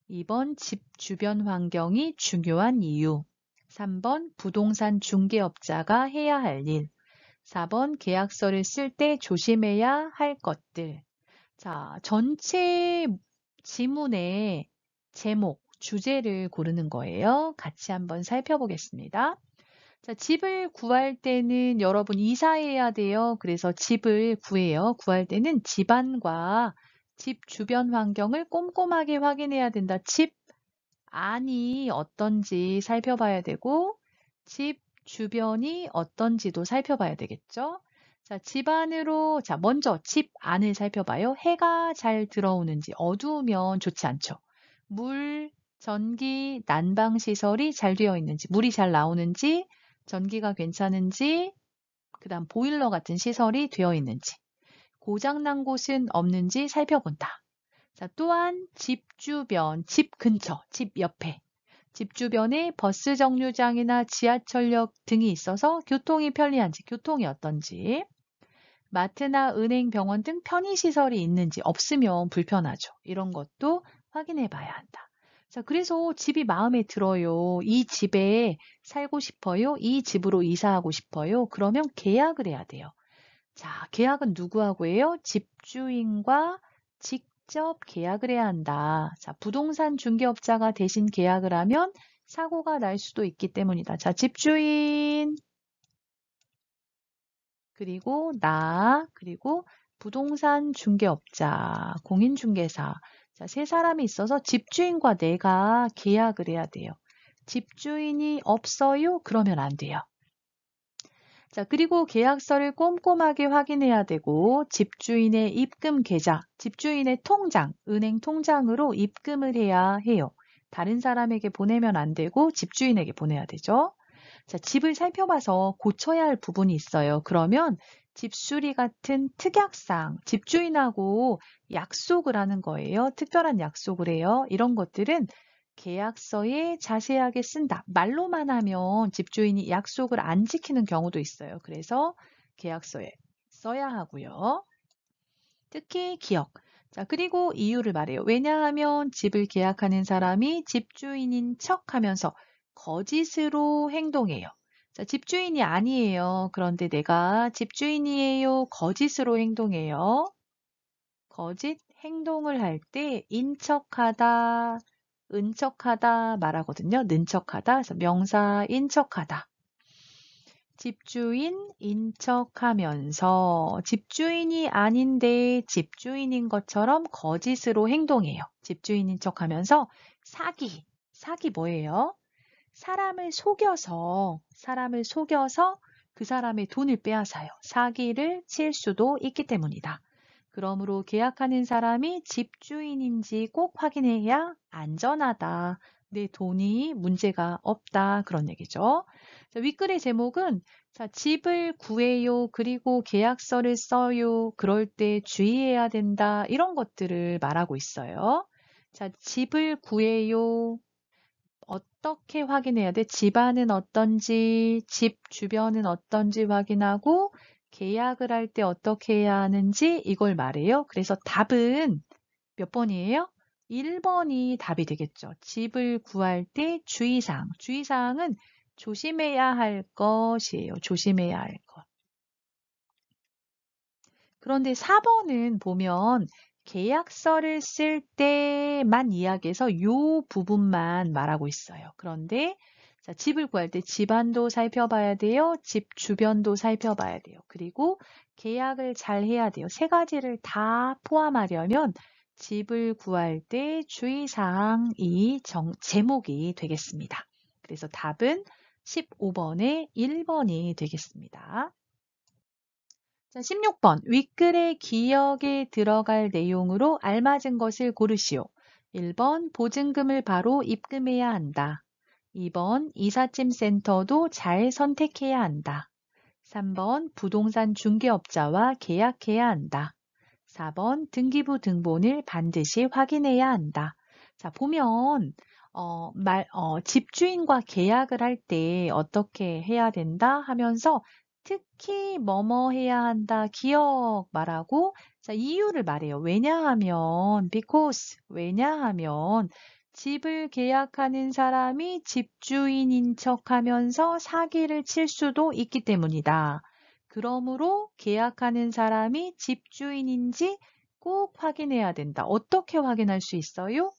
2번 집 주변 환경이 중요한 이유, 3번 부동산 중개업자가 해야 할 일, 4번 계약서를 쓸 때 조심해야 할 것들. 자, 전체 지문의 제목, 주제를 고르는 거예요. 같이 한번 살펴보겠습니다. 자, 집을 구할 때는 여러분 이사해야 돼요. 그래서 집을 구해요. 구할 때는 집안과 집 주변 환경을 꼼꼼하게 확인해야 된다. 집 안이 어떤지 살펴봐야 되고 집 주변이 어떤지도 살펴봐야 되겠죠. 자, 집 안으로 먼저 집 안을 살펴봐요. 해가 잘 들어오는지 어두우면 좋지 않죠. 물, 전기, 난방 시설이 잘 되어 있는지, 물이 잘 나오는지, 전기가 괜찮은지, 그다음 보일러 같은 시설이 되어 있는지, 고장난 곳은 없는지 살펴본다. 자, 또한 집 주변, 집 근처, 집 옆에. 집 주변에 버스 정류장이나 지하철역 등이 있어서 교통이 편리한지, 교통이 어떤지, 마트나 은행, 병원 등 편의시설이 있는지, 없으면 불편하죠. 이런 것도 확인해 봐야 한다. 자, 그래서 집이 마음에 들어요. 이 집에 살고 싶어요. 이 집으로 이사하고 싶어요. 그러면 계약을 해야 돼요. 자, 계약은 누구하고 해요? 집주인과 직접 계약을 해야 한다. 자, 부동산 중개업자가 대신 계약을 하면 사고가 날 수도 있기 때문이다. 자, 집주인, 그리고 나, 그리고 부동산 중개업자, 공인중개사. 자, 세 사람이 있어서 집주인과 내가 계약을 해야 돼요. 집주인이 없어요? 그러면 안 돼요. 자, 그리고 계약서를 꼼꼼하게 확인해야 되고, 집주인의 입금 계좌, 집주인의 통장, 은행 통장으로 입금을 해야 해요. 다른 사람에게 보내면 안 되고, 집주인에게 보내야 되죠. 자, 집을 살펴봐서 고쳐야 할 부분이 있어요. 그러면 집수리 같은 특약사항, 집주인하고 약속을 하는 거예요. 특별한 약속을 해요. 이런 것들은 계약서에 자세하게 쓴다. 말로만 하면 집주인이 약속을 안 지키는 경우도 있어요. 그래서 계약서에 써야 하고요. 특히 기억. 자, 그리고 이유를 말해요. 왜냐하면 집을 계약하는 사람이 집주인인 척 하면서 거짓으로 행동해요. 자, 집주인이 아니에요. 그런데 내가 집주인이에요. 거짓으로 행동해요. 거짓 행동을 할 때 인척하다, 은척하다 말하거든요. 는척하다. 그래서 명사 인척하다. 집주인 인척하면서 집주인이 아닌데 집주인인 것처럼 거짓으로 행동해요. 집주인인 척하면서 사기. 사기 뭐예요? 사람을 속여서 그 사람의 돈을 빼앗아요. 사기를 칠 수도 있기 때문이다. 그러므로 계약하는 사람이 집주인인지 꼭 확인해야 안전하다. 내 돈이 문제가 없다. 그런 얘기죠. 자, 윗글의 제목은 자, 집을 구해요. 그리고 계약서를 써요. 그럴 때 주의해야 된다. 이런 것들을 말하고 있어요. 자, 집을 구해요. 어떻게 확인해야 돼? 집안은 어떤지, 집 주변은 어떤지 확인하고 계약을 할 때 어떻게 해야 하는지 이걸 말해요. 그래서 답은 몇 번이에요? 1번이 답이 되겠죠. 집을 구할 때 주의사항. 주의사항은 조심해야 할 것이에요. 조심해야 할 것. 그런데 4번은 보면 계약서를 쓸 때만 이야기해서 요 부분만 말하고 있어요. 그런데 자, 집을 구할 때 집안도 살펴봐야 돼요. 집 주변도 살펴봐야 돼요. 그리고 계약을 잘 해야 돼요. 세 가지를 다 포함하려면 집을 구할 때 주의사항이 제목이 되겠습니다. 그래서 답은 15번의 1번이 되겠습니다. 자, 16번. 윗글의 기역에 들어갈 내용으로 알맞은 것을 고르시오. 1번. 보증금을 바로 입금해야 한다. 2번. 이삿짐 센터도 잘 선택해야 한다. 3번. 부동산 중개업자와 계약해야 한다. 4번. 등기부 등본을 반드시 확인해야 한다. 자, 보면 집주인과 계약을 할 때 어떻게 해야 된다 하면서 특히 뭐뭐 해야 한다 기억 말하고 자, 이유를 말해요. 왜냐하면 because 왜냐하면 집을 계약하는 사람이 집주인인 척하면서 사기를 칠 수도 있기 때문이다. 그러므로 계약하는 사람이 집주인인지 꼭 확인해야 된다. 어떻게 확인할 수 있어요?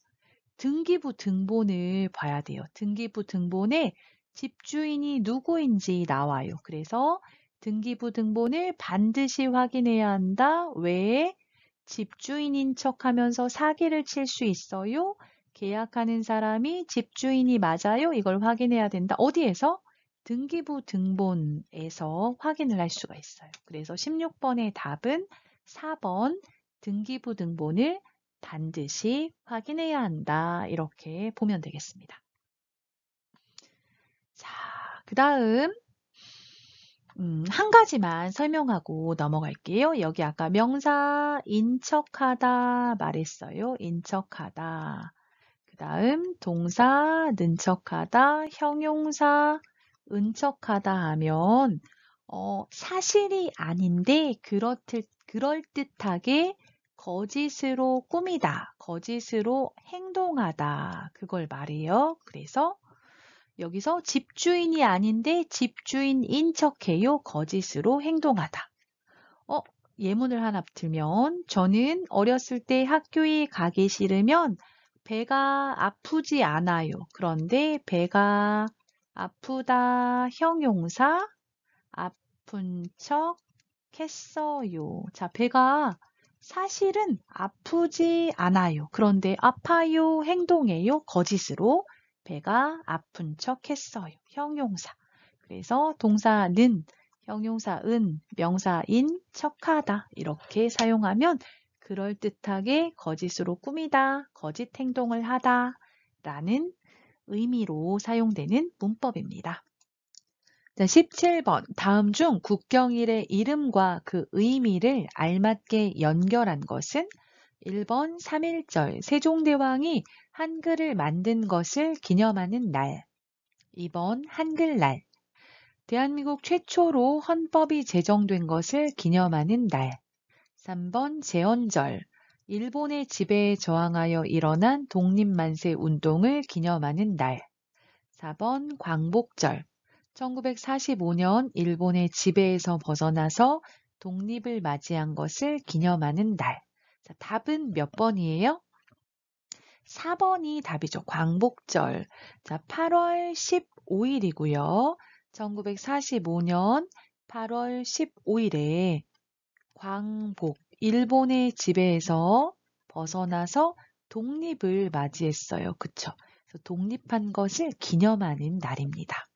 등기부 등본을 봐야 돼요. 등기부 등본에 집주인이 누구인지 나와요. 그래서 등기부 등본을 반드시 확인해야 한다. 왜? 집주인인 척하면서 사기를 칠 수 있어요. 계약하는 사람이 집주인이 맞아요. 이걸 확인해야 된다. 어디에서? 등기부 등본에서 확인을 할 수가 있어요. 그래서 16번의 답은 4번 등기부 등본을 반드시 확인해야 한다. 이렇게 보면 되겠습니다. 자, 그 다음 한 가지만 설명하고 넘어갈게요. 여기 아까 명사 인척하다 말했어요. 인척하다. 그 다음 동사 는척하다, 형용사 은척하다 하면 사실이 아닌데 그럴듯하게 거짓으로 꾸미다, 거짓으로 행동하다 그걸 말해요. 그래서 여기서 집주인이 아닌데 집주인인 척해요. 거짓으로 행동하다. 예문을 하나 들면 저는 어렸을 때 학교에 가기 싫으면 배가 아프지 않아요. 그런데 배가 아프다 형용사 아픈 척 했어요. 자, 배가 사실은 아프지 않아요. 그런데 아파요 행동해요. 거짓으로 배가 아픈 척 했어요. 형용사. 그래서 동사는 형용사은 명사인 척하다 이렇게 사용하면 그럴듯하게 거짓으로 꾸미다, 거짓 행동을 하다 라는 의미로 사용되는 문법입니다. 자, 17번. 다음 중 국경일의 이름과 그 의미를 알맞게 연결한 것은 1번 3.1절 세종대왕이 한글을 만든 것을 기념하는 날. 2번 한글날. 대한민국 최초로 헌법이 제정된 것을 기념하는 날. 3번 제헌절. 일본의 지배에 저항하여 일어난 독립만세 운동을 기념하는 날. 4번 광복절. 1945년 일본의 지배에서 벗어나서 독립을 맞이한 것을 기념하는 날. 자, 답은 몇 번이에요? 4번이 답이죠. 광복절. 자, 8월 15일이고요. 1945년 8월 15일에 광복, 일본의 지배에서 벗어나서 독립을 맞이했어요. 그쵸? 그래서 독립한 것을 기념하는 날입니다.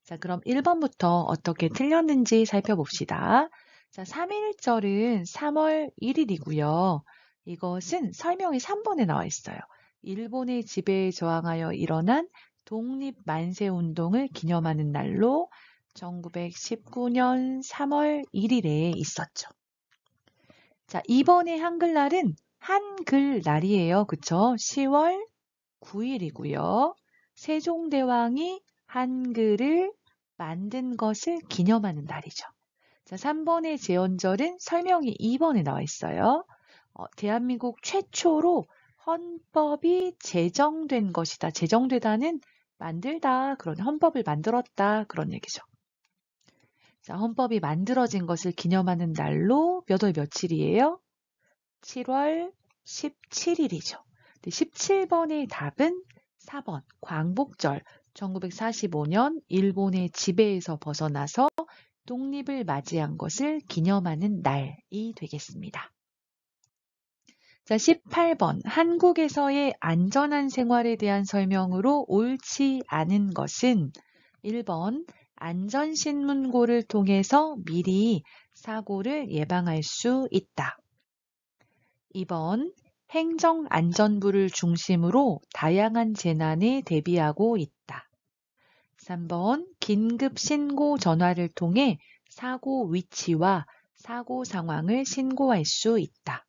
자, 그럼 1번부터 어떻게 틀렸는지 살펴봅시다. 자, 3.1절은 3월 1일이고요. 이것은 설명이 3번에 나와 있어요. 일본의 지배에 저항하여 일어난 독립만세운동을 기념하는 날로 1919년 3월 1일에 있었죠. 자, 이번에 한글날은 한글날이에요. 그쵸? 10월 9일이고요. 세종대왕이 한글을 만든 것을 기념하는 날이죠. 자, 3번의 제헌절은 설명이 2번에 나와 있어요. 대한민국 최초로 헌법이 제정된 것이다. 제정되다는 만들다, 그런 헌법을 만들었다 그런 얘기죠. 자, 헌법이 만들어진 것을 기념하는 날로 몇 월 며칠이에요? 7월 17일이죠. 17번의 답은 4번 광복절. 1945년 일본의 지배에서 벗어나서 독립을 맞이한 것을 기념하는 날이 되겠습니다. 자, 18번 한국에서의 안전한 생활에 대한 설명으로 옳지 않은 것은 1번 안전신문고를 통해서 미리 사고를 예방할 수 있다. 2번 행정안전부를 중심으로 다양한 재난에 대비하고 있다. 3번 긴급신고 전화를 통해 사고 위치와 사고 상황을 신고할 수 있다.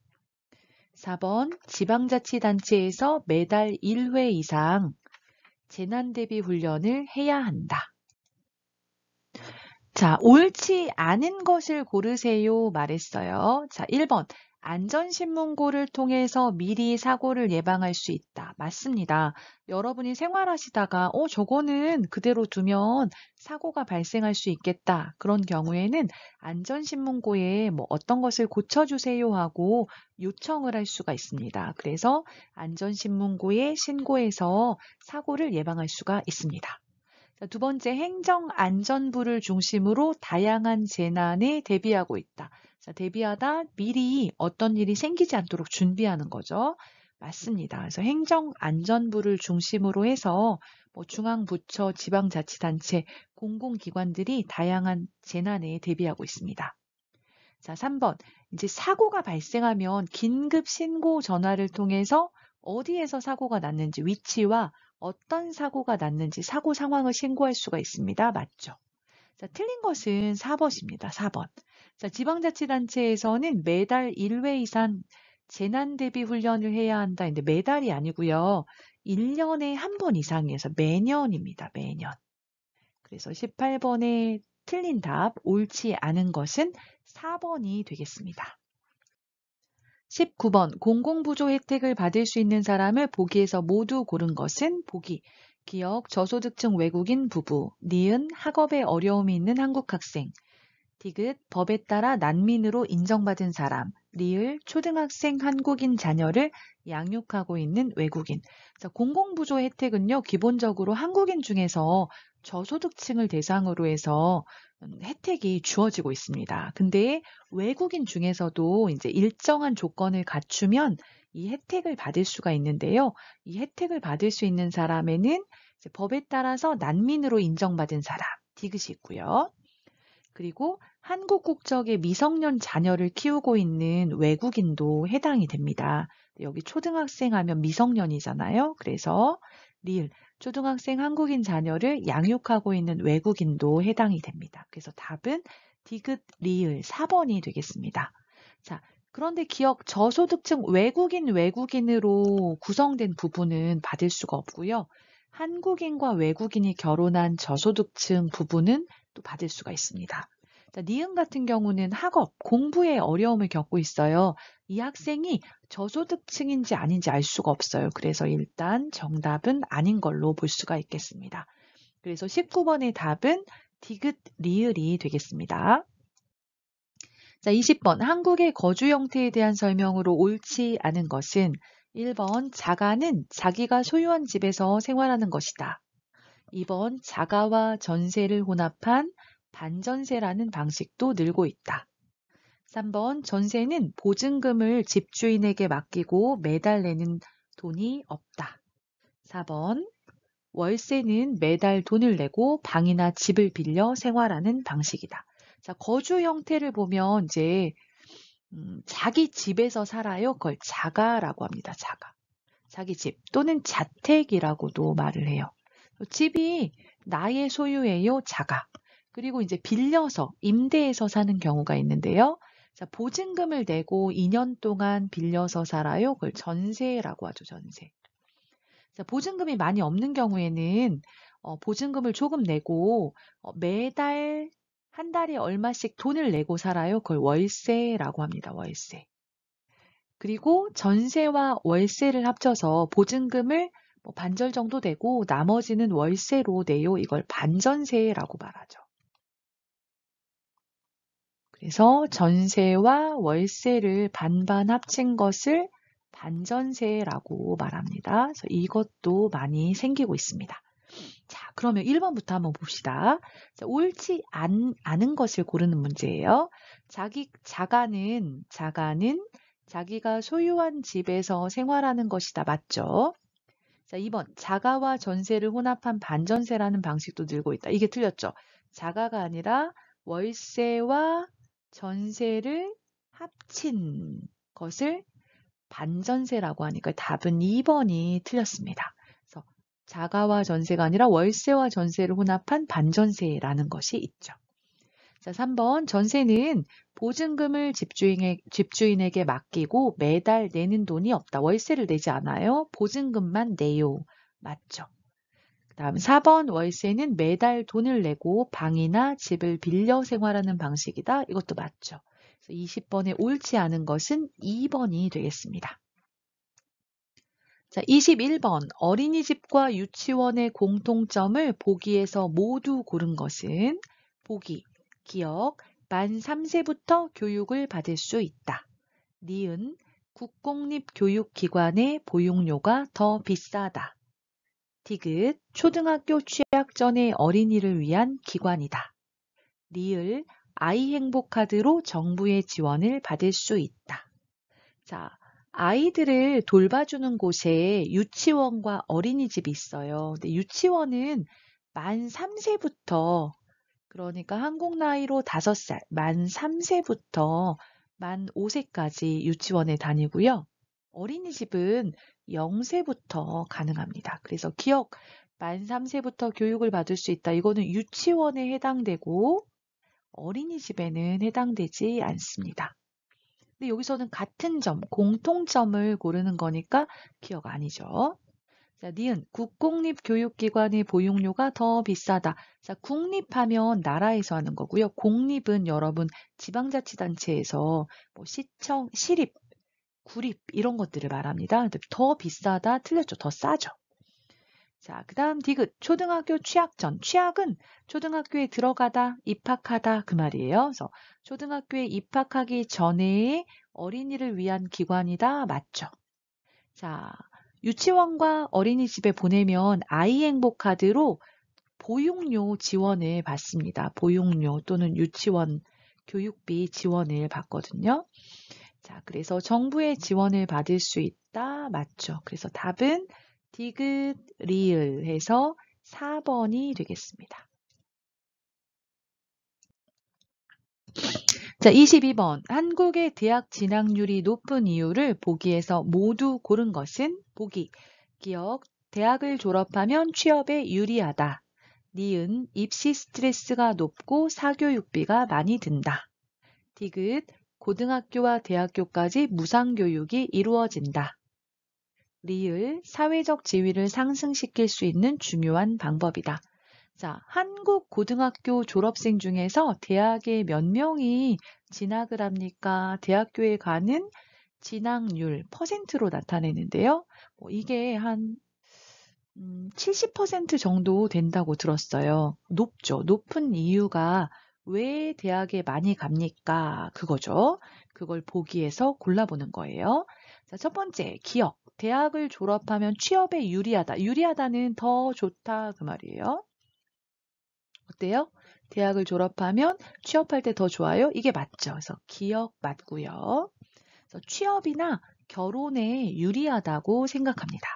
4번 지방자치단체에서 매달 1회 이상 재난대비 훈련을 해야 한다. 자, 옳지 않은 것을 고르세요 말했어요. 자, 1번 안전신문고를 통해서 미리 사고를 예방할 수 있다. 맞습니다. 여러분이 생활하시다가 저거는 그대로 두면 사고가 발생할 수 있겠다. 그런 경우에는 안전신문고에 어떤 것을 고쳐주세요 하고 요청을 할 수가 있습니다. 그래서 안전신문고에 신고해서 사고를 예방할 수가 있습니다. 자, 두 번째, 행정안전부를 중심으로 다양한 재난에 대비하고 있다. 자, 대비하다, 미리 어떤 일이 생기지 않도록 준비하는 거죠. 맞습니다. 그래서 행정안전부를 중심으로 해서 중앙부처, 지방자치단체, 공공기관들이 다양한 재난에 대비하고 있습니다. 자, 3번. 이제 사고가 발생하면 긴급신고 전화를 통해서 어디에서 사고가 났는지 위치와 어떤 사고가 났는지 사고 상황을 신고할 수가 있습니다. 맞죠? 자, 틀린 것은 4번입니다. 4번. 자, 지방자치단체에서는 매달 1회 이상 재난대비 훈련을 해야 한다. 근데 매달이 아니고요. 1년에 한 번 이상이어서 매년입니다. 매년. 그래서 18번에 틀린 답, 옳지 않은 것은 4번이 되겠습니다. 19번, 공공부조 혜택을 받을 수 있는 사람을 보기에서 모두 고른 것은 보기, 기역, 저소득층 외국인 부부, 니은, 학업에 어려움이 있는 한국 학생, 디귿, 법에 따라 난민으로 인정받은 사람, 리을, 초등학생 한국인 자녀를 양육하고 있는 외국인. 자, 공공부조 혜택은요, 기본적으로 한국인 중에서 저소득층을 대상으로 해서 혜택이 주어지고 있습니다. 근데 외국인 중에서도 이제 일정한 조건을 갖추면 이 혜택을 받을 수가 있는데요. 이 혜택을 받을 수 있는 사람에는 이제 법에 따라서 난민으로 인정받은 사람, 디귿이 있고요. 그리고 한국 국적의 미성년 자녀를 키우고 있는 외국인도 해당이 됩니다. 여기 초등학생 하면 미성년이잖아요. 그래서 리을, 초등학생 한국인 자녀를 양육하고 있는 외국인도 해당이 됩니다. 그래서 답은 디귿, 리을 4번이 되겠습니다. 자, 그런데 기억 저소득층 외국인으로 구성된 부부는 받을 수가 없고요. 한국인과 외국인이 결혼한 저소득층 부부는 또 받을 수가 있습니다. 자, 니은 같은 경우는 학업, 공부에 어려움을 겪고 있어요. 이 학생이 저소득층인지 아닌지 알 수가 없어요. 그래서 일단 정답은 아닌 걸로 볼 수가 있겠습니다. 그래서 19번의 답은 디귿, 리을이 되겠습니다. 자, 20번 한국의 거주 형태에 대한 설명으로 옳지 않은 것은 1번 자가는 자기가 소유한 집에서 생활하는 것이다. 2번 자가와 전세를 혼합한 반전세라는 방식도 늘고 있다. 3번 전세는 보증금을 집주인에게 맡기고 매달 내는 돈이 없다. 4번 월세는 매달 돈을 내고 방이나 집을 빌려 생활하는 방식이다. 자, 거주 형태를 보면 이제 자기 집에서 살아요. 그걸 자가라고 합니다. 자가. 자기 집 또는 자택이라고도 말을 해요. 집이 나의 소유예요. 자가. 그리고 이제 빌려서 임대해서 사는 경우가 있는데요. 자, 보증금을 내고 2년 동안 빌려서 살아요. 그걸 전세라고 하죠. 전세. 자, 보증금이 많이 없는 경우에는 보증금을 조금 내고 매달 한 달에 얼마씩 돈을 내고 살아요. 그걸 월세라고 합니다. 월세. 그리고 전세와 월세를 합쳐서 보증금을 반절 정도 되고 나머지는 월세로 내요. 이걸 반전세라고 말하죠. 그래서 전세와 월세를 반반 합친 것을 반전세라고 말합니다. 그래서 이것도 많이 생기고 있습니다. 자, 그러면 1번부터 한번 봅시다. 자, 옳지 않은 것을 고르는 문제예요. 자가는 자기가 소유한 집에서 생활하는 것이다. 맞죠? 자, 2번 자가와 전세를 혼합한 반전세라는 방식도 늘고 있다. 이게 틀렸죠? 자가가 아니라 월세와 전세를 합친 것을 반전세라고 하니까 답은 2번이 틀렸습니다. 그래서 자가와 전세가 아니라 월세와 전세를 혼합한 반전세라는 것이 있죠. 자, 3번 전세는 보증금을 집주인에게 맡기고 매달 내는 돈이 없다. 월세를 내지 않아요. 보증금만 내요. 맞죠? 그 다음 4번 월세는 매달 돈을 내고 방이나 집을 빌려 생활하는 방식이다. 이것도 맞죠? 그래서 20번에 옳지 않은 것은 2번이 되겠습니다. 자, 21번 어린이집과 유치원의 공통점을 보기에서 모두 고른 것은 보기, 기억, 만 3세부터 교육을 받을 수 있다. 니은, 국공립교육기관의 보육료가 더 비싸다. 디귿, 초등학교 취학 전의 어린이를 위한 기관이다. 리을, 아이 행복카드로 정부의 지원을 받을 수 있다. 자, 아이들을 돌봐주는 곳에 유치원과 어린이집이 있어요. 근데 유치원은 만 3세부터 그러니까 한국 나이로 5살, 만 3세부터 만 5세까지 유치원에 다니고요. 어린이집은 0세부터 가능합니다. 그래서 기억, 만 3세부터 교육을 받을 수 있다. 이거는 유치원에 해당되고 어린이집에는 해당되지 않습니다. 근데 여기서는 같은 점, 공통점을 고르는 거니까 기억 아니죠. 자, 니은 국공립교육기관의 보육료가 더 비싸다. 자, 국립하면 나라에서 하는 거고요. 공립은 여러분 지방자치단체에서 뭐 시청, 시립, 구립 이런 것들을 말합니다. 근데 더 비싸다 틀렸죠. 더 싸죠. 자, 그 다음 디귿 초등학교 취학 전. 취학은 초등학교에 들어가다, 입학하다 그 말이에요. 그래서 초등학교에 입학하기 전에 어린이를 위한 기관이다. 맞죠? 자, 유치원과 어린이집에 보내면 아이행복카드로 보육료 지원을 받습니다. 보육료 또는 유치원 교육비 지원을 받거든요. 자, 그래서 정부의 지원을 받을 수 있다. 맞죠? 그래서 답은 디귿, 리을 해서 4번이 되겠습니다. 자, 22번. 한국의 대학 진학률이 높은 이유를 보기에서 모두 고른 것은 보기. 기억, 대학을 졸업하면 취업에 유리하다. 니은, 입시 스트레스가 높고 사교육비가 많이 든다. 디귿, 고등학교와 대학교까지 무상교육이 이루어진다. 리을, 사회적 지위를 상승시킬 수 있는 중요한 방법이다. 자, 한국 고등학교 졸업생 중에서 대학에 몇 명이 진학을 합니까? 대학교에 가는 진학률 퍼센트로 나타내는데요. 이게 한 70% 정도 된다고 들었어요. 높죠. 높은 이유가 왜 대학에 많이 갑니까? 그거죠. 그걸 보기에서 골라보는 거예요. 자, 첫 번째, 기억. 대학을 졸업하면 취업에 유리하다. 유리하다는 더 좋다 그 말이에요. 어때요? 대학을 졸업하면 취업할 때 더 좋아요? 이게 맞죠. 그래서 기억 맞고요. 그래서 취업이나 결혼에 유리하다고 생각합니다.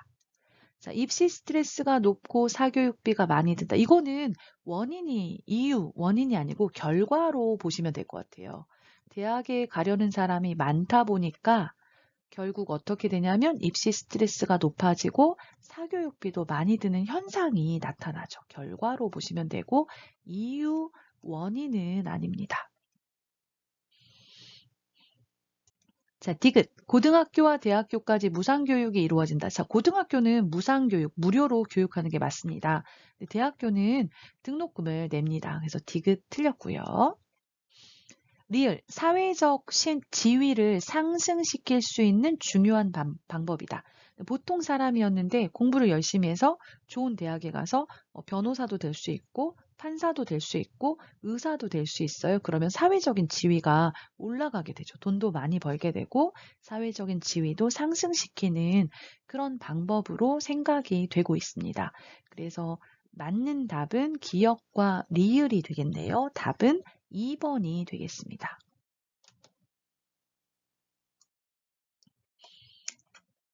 자, 입시 스트레스가 높고 사교육비가 많이 든다. 이거는 원인이 아니고 결과로 보시면 될 것 같아요. 대학에 가려는 사람이 많다 보니까 결국 어떻게 되냐면 입시 스트레스가 높아지고 사교육비도 많이 드는 현상이 나타나죠. 결과로 보시면 되고 이유, 원인은 아닙니다. 자, 디귿. 고등학교와 대학교까지 무상교육이 이루어진다. 자, 고등학교는 무상교육, 무료로 교육하는 게 맞습니다. 대학교는 등록금을 냅니다. 그래서 디귿 틀렸고요. 리을, 사회적 지위를 상승시킬 수 있는 중요한 방법이다. 보통 사람이었는데 공부를 열심히 해서 좋은 대학에 가서 변호사도 될 수 있고 판사도 될 수 있고 의사도 될 수 있어요. 그러면 사회적인 지위가 올라가게 되죠. 돈도 많이 벌게 되고 사회적인 지위도 상승시키는 그런 방법으로 생각이 되고 있습니다. 그래서 맞는 답은 기억과 리을이 되겠네요. 답은 2번이 되겠습니다.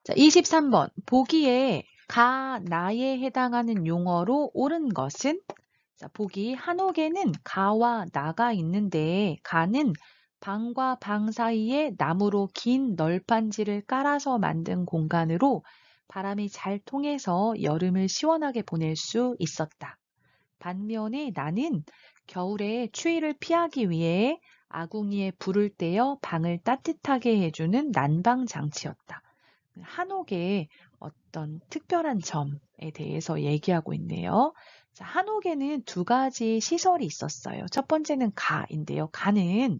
자, 23번. 보기에 가, 나에 해당하는 용어로 옳은 것은? 자, 보기 한옥에는 가와 나가 있는데 가는 방과 방 사이에 나무로 긴 널판지를 깔아서 만든 공간으로 바람이 잘 통해서 여름을 시원하게 보낼 수 있었다. 반면에 나는 겨울에 추위를 피하기 위해 아궁이에 불을 떼어 방을 따뜻하게 해주는 난방 장치였다. 한옥의 어떤 특별한 점에 대해서 얘기하고 있네요. 자, 한옥에는 두 가지 시설이 있었어요. 첫 번째는 가인데요. 가는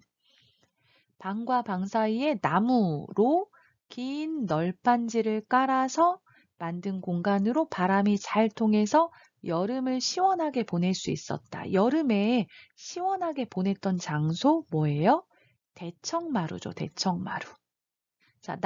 방과 방 사이에 나무로 긴 널판지를 깔아서 만든 공간으로 바람이 잘 통해서 여름을 시원하게 보낼 수 있었다. 여름에 시원하게 보냈던 장소 뭐예요? 대청마루죠. 대청마루. 자,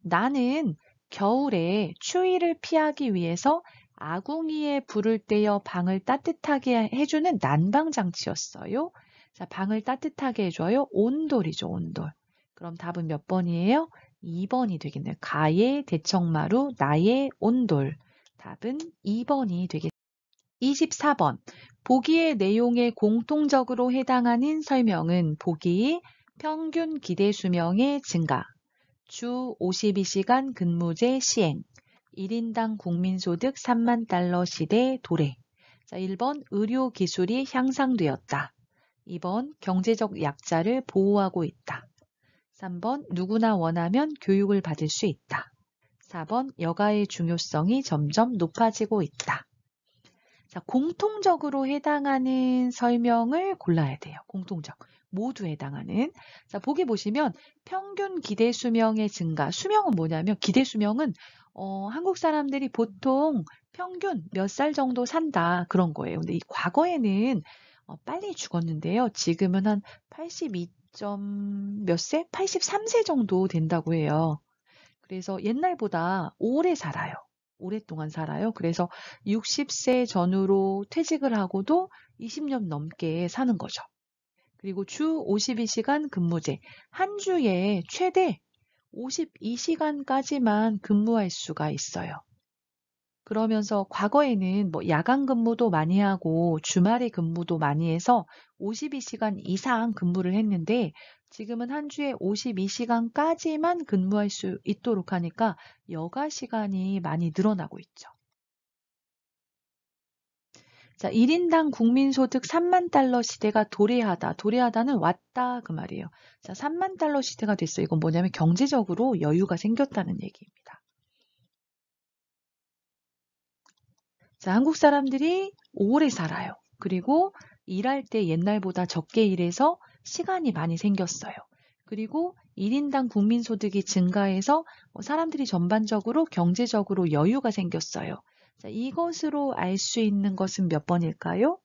나는 겨울에 추위를 피하기 위해서 아궁이에 불을 떼어 방을 따뜻하게 해주는 난방장치였어요. 자, 방을 따뜻하게 해줘요. 온돌이죠, 온돌. 그럼 답은 몇 번이에요? 2번이 되겠네요. 가의 대청마루, 나의 온돌. 답은 2번이 되겠습니다. 24번. 보기의 내용에 공통적으로 해당하는 설명은 보기 평균 기대 수명의 증가, 주 52시간 근무제 시행, 1인당 국민소득 3만 달러 시대 도래. 자, 1번 의료 기술이 향상되었다. 2번 경제적 약자를 보호하고 있다. 3번 누구나 원하면 교육을 받을 수 있다. 4번 여가의 중요성이 점점 높아지고 있다. 자, 공통적으로 해당하는 설명을 골라야 돼요. 공통적. 모두 해당하는. 자, 보기 보시면 평균 기대 수명의 증가. 수명은 뭐냐면 기대 수명은 한국 사람들이 보통 평균 몇 살 정도 산다 그런 거예요. 근데 이 과거에는 빨리 죽었는데요. 지금은 한 82점 몇 세? 83세 정도 된다고 해요. 그래서 옛날보다 오래 살아요. 오랫동안 살아요. 그래서 60세 전후로 퇴직을 하고도 20년 넘게 사는 거죠. 그리고 주 52시간 근무제. 한 주에 최대 52시간까지만 근무할 수가 있어요. 그러면서 과거에는 뭐 야간 근무도 많이 하고 주말에 근무도 많이 해서 52시간 이상 근무를 했는데 지금은 한 주에 52시간까지만 근무할 수 있도록 하니까 여가 시간이 많이 늘어나고 있죠. 자, 1인당 국민소득 3만 달러 시대가 도래하다. 도래하다는 왔다 그 말이에요. 자, 3만 달러 시대가 됐어요. 이건 뭐냐면 경제적으로 여유가 생겼다는 얘기입니다. 자, 한국 사람들이 오래 살아요. 그리고 일할 때 옛날보다 적게 일해서 시간이 많이 생겼어요. 그리고 1인당 국민소득이 증가해서 사람들이 전반적으로 경제적으로 여유가 생겼어요. 자, 이것으로 알 수 있는 것은 몇 번일까요?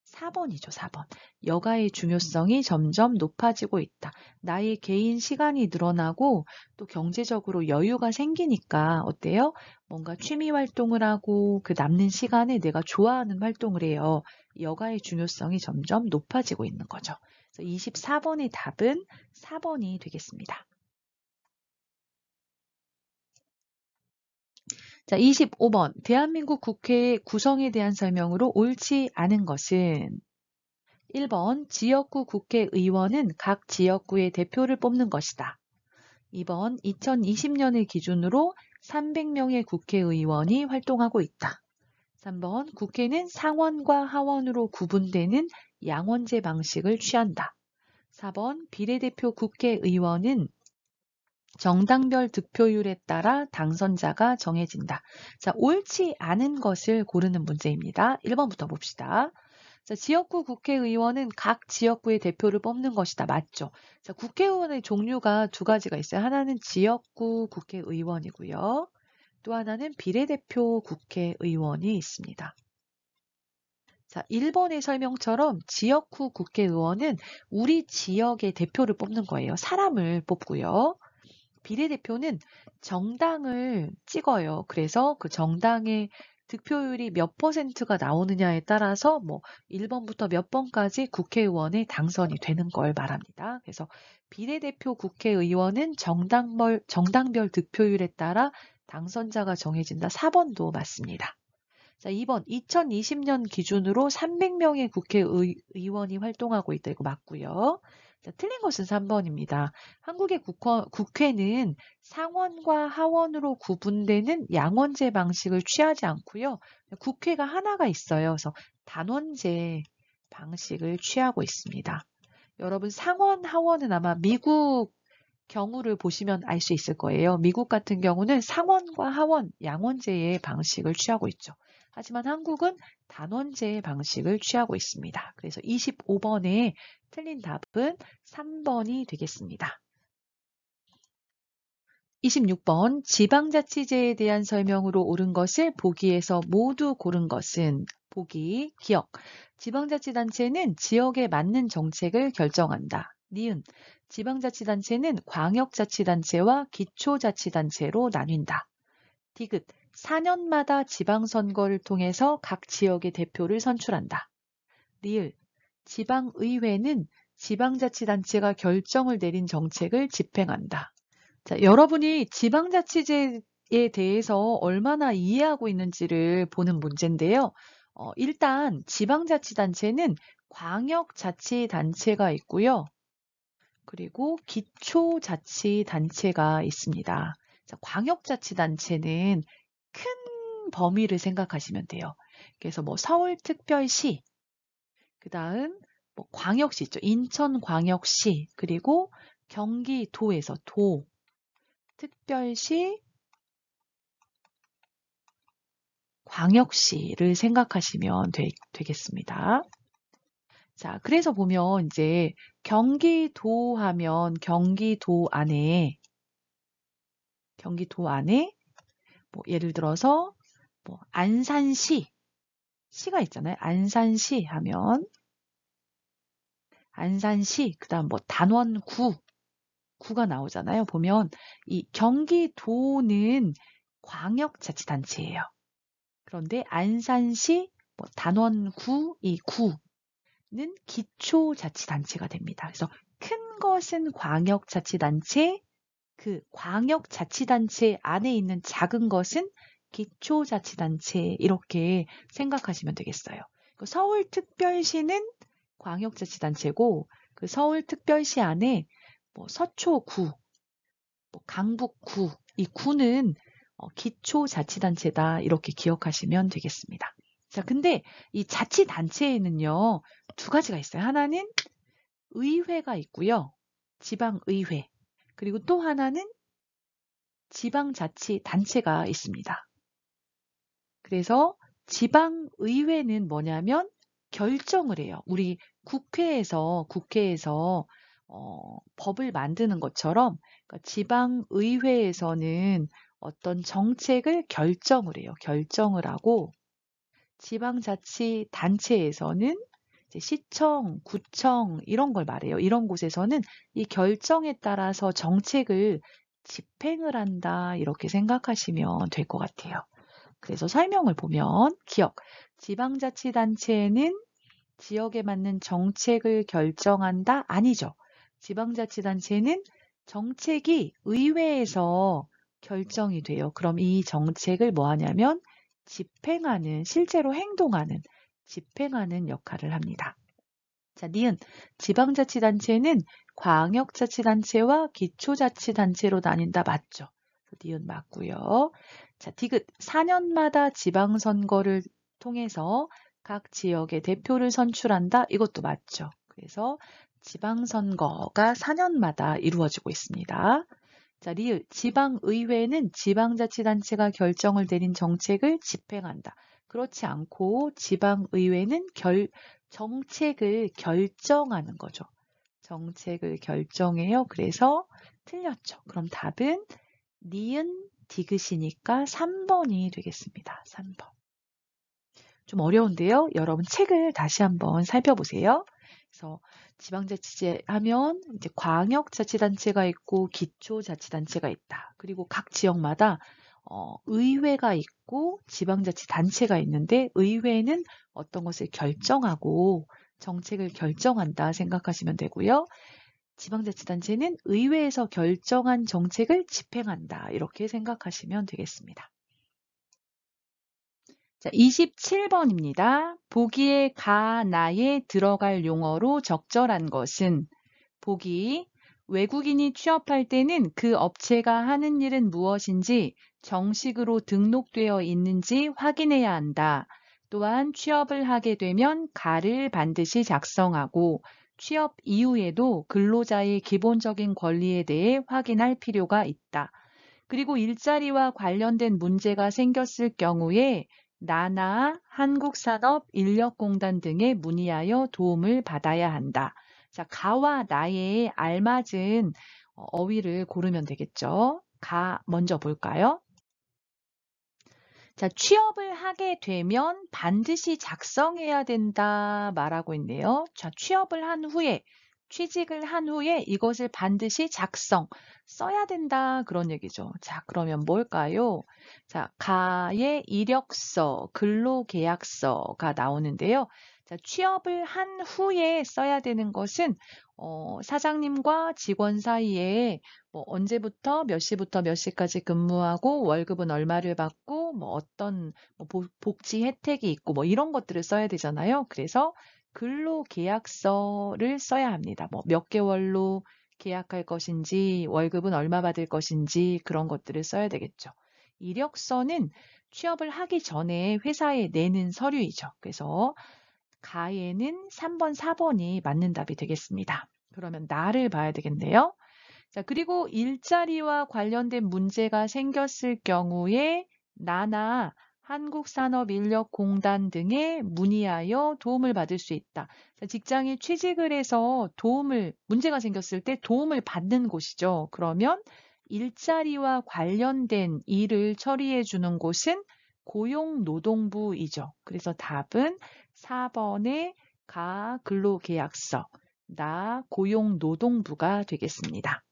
4번이죠, 4번. 여가의 중요성이 점점 높아지고 있다. 나의 개인 시간이 늘어나고 또 경제적으로 여유가 생기니까 어때요? 뭔가 취미 활동을 하고 그 남는 시간에 내가 좋아하는 활동을 해요. 여가의 중요성이 점점 높아지고 있는 거죠. 그래서 24번의 답은 4번이 되겠습니다. 자, 25번. 대한민국 국회의 구성에 대한 설명으로 옳지 않은 것은 1번 지역구 국회의원은 각 지역구의 대표를 뽑는 것이다. 2번 2020년을 기준으로 300명의 국회의원이 활동하고 있다. 3번 국회는 상원과 하원으로 구분되는 양원제 방식을 취한다. 4번 비례대표 국회의원은 정당별 득표율에 따라 당선자가 정해진다. 자, 옳지 않은 것을 고르는 문제입니다. 1번부터 봅시다. 자, 지역구 국회의원은 각 지역구의 대표를 뽑는 것이다. 맞죠? 자, 국회의원의 종류가 두 가지가 있어요. 하나는 지역구 국회의원이고요. 또 하나는 비례대표 국회의원이 있습니다. 자, 1번의 설명처럼 지역구 국회의원은 우리 지역의 대표를 뽑는 거예요. 사람을 뽑고요. 비례대표는 정당을 찍어요. 그래서 그 정당의 득표율이 몇 퍼센트가 나오느냐에 따라서 뭐 1번부터 몇 번까지 국회의원에 당선이 되는 걸 말합니다. 그래서 비례대표 국회의원은 정당별 득표율에 따라 당선자가 정해진다. 4번도 맞습니다. 자, 2번 2020년 기준으로 300명의 국회의원이 활동하고 있다. 이거 맞고요. 자, 틀린 것은 3번입니다. 한국의 국회는 상원과 하원으로 구분되는 양원제 방식을 취하지 않고요. 국회가 하나가 있어요. 그래서 단원제 방식을 취하고 있습니다. 여러분 상원, 하원은 아마 미국 경우를 보시면 알 수 있을 거예요. 미국 같은 경우는 상원과 하원, 양원제의 방식을 취하고 있죠. 하지만 한국은 단원제의 방식을 취하고 있습니다. 그래서 25번에 틀린 답은 3번이 되겠습니다. 26번 지방자치제에 대한 설명으로 옳은 것을 보기에서 모두 고른 것은 보기, 기억. 지방자치단체는 지역에 맞는 정책을 결정한다. 니은. 지방자치단체는 광역자치단체와 기초자치단체로 나뉜다. 디귿. 4년마다 지방선거를 통해서 각 지역의 대표를 선출한다. 리을. 지방의회는 지방자치단체가 결정을 내린 정책을 집행한다. 자, 여러분이 지방자치제에 대해서 얼마나 이해하고 있는지를 보는 문제인데요. 일단 지방자치단체는 광역자치단체가 있고요. 그리고 기초자치단체가 있습니다. 자, 광역자치단체는 큰 범위를 생각하시면 돼요. 그래서 뭐 서울특별시, 그 다음 뭐 광역시 있죠. 인천광역시, 그리고 경기도에서 도, 특별시, 광역시를 생각하시면 되겠습니다. 자, 그래서 보면 이제 경기도 하면 경기도 안에 뭐 예를 들어서 뭐 안산시 시가 있잖아요. 안산시 하면 안산시 그다음 뭐 단원구가 나오잖아요. 보면 이 경기도는 광역자치단체예요. 그런데 안산시 뭐 단원구 이 구는 기초자치단체가 됩니다. 그래서 큰 것은 광역자치단체, 그 광역자치단체 안에 있는 작은 것은 기초자치단체 이렇게 생각하시면 되겠어요. 서울특별시는 광역자치단체고 그 서울특별시 안에 뭐 서초구, 뭐 강북구 이 구는 기초자치단체다 이렇게 기억하시면 되겠습니다. 자, 근데 이 자치단체에는요 두 가지가 있어요. 하나는 의회가 있고요. 지방의회. 그리고 또 하나는 지방자치단체가 있습니다. 그래서 지방의회는 뭐냐면 결정을 해요. 우리 국회에서 법을 만드는 것처럼 그러니까 지방의회에서는 어떤 정책을 결정을 해요. 결정을 하고 지방자치단체에서는 이제 시청, 구청 이런 걸 말해요. 이런 곳에서는 이 결정에 따라서 정책을 집행을 한다 이렇게 생각하시면 될 것 같아요. 그래서 설명을 보면 기억, 지방자치단체는 지역에 맞는 정책을 결정한다? 아니죠. 지방자치단체는 정책이 의회에서 결정이 돼요. 그럼 이 정책을 뭐 하냐면 집행하는, 실제로 행동하는, 집행하는 역할을 합니다. 자, 니은 지방자치단체는 광역자치단체와 기초자치단체로 나뉜다. 맞죠? 니은 맞고요. 자, 디귿 4년마다 지방선거를 통해서 각 지역의 대표를 선출한다. 이것도 맞죠? 그래서 지방선거가 4년마다 이루어지고 있습니다. 자, 리을 지방의회는 지방자치단체가 결정을 내린 정책을 집행한다. 그렇지 않고 지방의회는 정책을 결정하는 거죠. 정책을 결정해요. 그래서 틀렸죠. 그럼 답은 니은 디귿이니까 3번이 되겠습니다. 3번. 좀 어려운데요. 여러분 책을 다시 한번 살펴보세요. 그래서 지방자치제 하면 이제 광역자치단체가 있고 기초자치단체가 있다. 그리고 각 지역마다 의회가 있고 지방자치단체가 있는데 의회는 어떤 것을 결정하고 정책을 결정한다 생각하시면 되고요. 지방자치단체는 의회에서 결정한 정책을 집행한다. 이렇게 생각하시면 되겠습니다. 자, 27번입니다. 보기에 가, 나에 들어갈 용어로 적절한 것은 보기 외국인이 취업할 때는 그 업체가 하는 일은 무엇인지 정식으로 등록되어 있는지 확인해야 한다. 또한 취업을 하게 되면 가를 반드시 작성하고 취업 이후에도 근로자의 기본적인 권리에 대해 확인할 필요가 있다. 그리고 일자리와 관련된 문제가 생겼을 경우에 나나 한국산업인력공단 등에 문의하여 도움을 받아야 한다. 자, 가와 나에 알맞은 어휘를 고르면 되겠죠. 가 먼저 볼까요? 자, 취업을 하게 되면 반드시 작성해야 된다 말하고 있네요. 자, 취직을 한 후에 이것을 반드시 써야 된다 그런 얘기죠. 자, 그러면 뭘까요? 자, 가의 이력서, 근로계약서가 나오는데요. 자, 취업을 한 후에 써야 되는 것은 사장님과 직원 사이에 뭐 언제부터 몇 시부터 몇 시까지 근무하고 월급은 얼마를 받고 뭐 어떤 뭐 복지 혜택이 있고 뭐 이런 것들을 써야 되잖아요. 그래서 근로계약서를 써야 합니다. 뭐 몇 개월로 계약할 것인지 월급은 얼마 받을 것인지 그런 것들을 써야 되겠죠. 이력서는 취업을 하기 전에 회사에 내는 서류이죠. 그래서 가에는 3번, 4번이 맞는 답이 되겠습니다. 그러면 나를 봐야 되겠네요. 자, 그리고 일자리와 관련된 문제가 생겼을 경우에 나나 한국산업인력공단 등에 문의하여 도움을 받을 수 있다. 직장에 취직을 해서 문제가 생겼을 때 도움을 받는 곳이죠. 그러면 일자리와 관련된 일을 처리해 주는 곳은 고용노동부이죠. 그래서 답은 4번의 가 근로계약서, 나 고용노동부가 되겠습니다.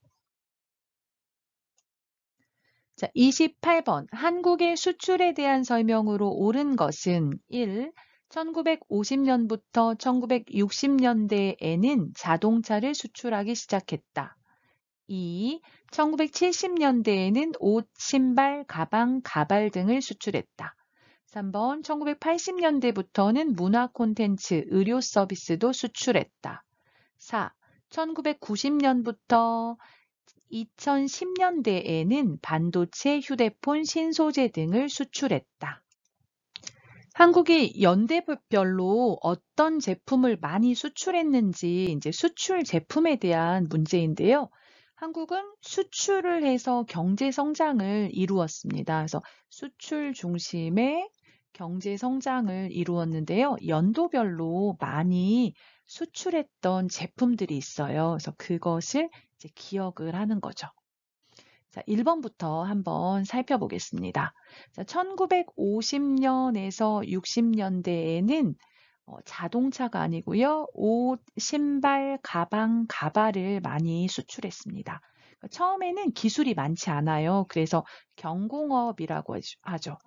자, 28번. 한국의 수출에 대한 설명으로 옳은 것은 1. 1950년부터 1960년대에는 자동차를 수출하기 시작했다. 2. 1970년대에는 옷, 신발, 가방, 가발 등을 수출했다. 3번. 1980년대부터는 문화 콘텐츠, 의료 서비스도 수출했다. 4. 1990년부터 2010년대에는 반도체, 휴대폰, 신소재 등을 수출했다. 한국이 연대별로 어떤 제품을 많이 수출했는지 이제 수출 제품에 대한 문제인데요. 한국은 수출을 해서 경제 성장을 이루었습니다. 그래서 수출 중심의 경제 성장을 이루었는데요. 연도별로 많이 수출했던 제품들이 있어요. 그래서 그것을 이제 기억을 하는 거죠. 자, 1번부터 한번 살펴보겠습니다. 자, 1950년에서 60년대에는 자동차가 아니고요. 옷, 신발, 가방, 가발을 많이 수출했습니다. 처음에는 기술이 많지 않아요. 그래서 경공업이라고 하죠.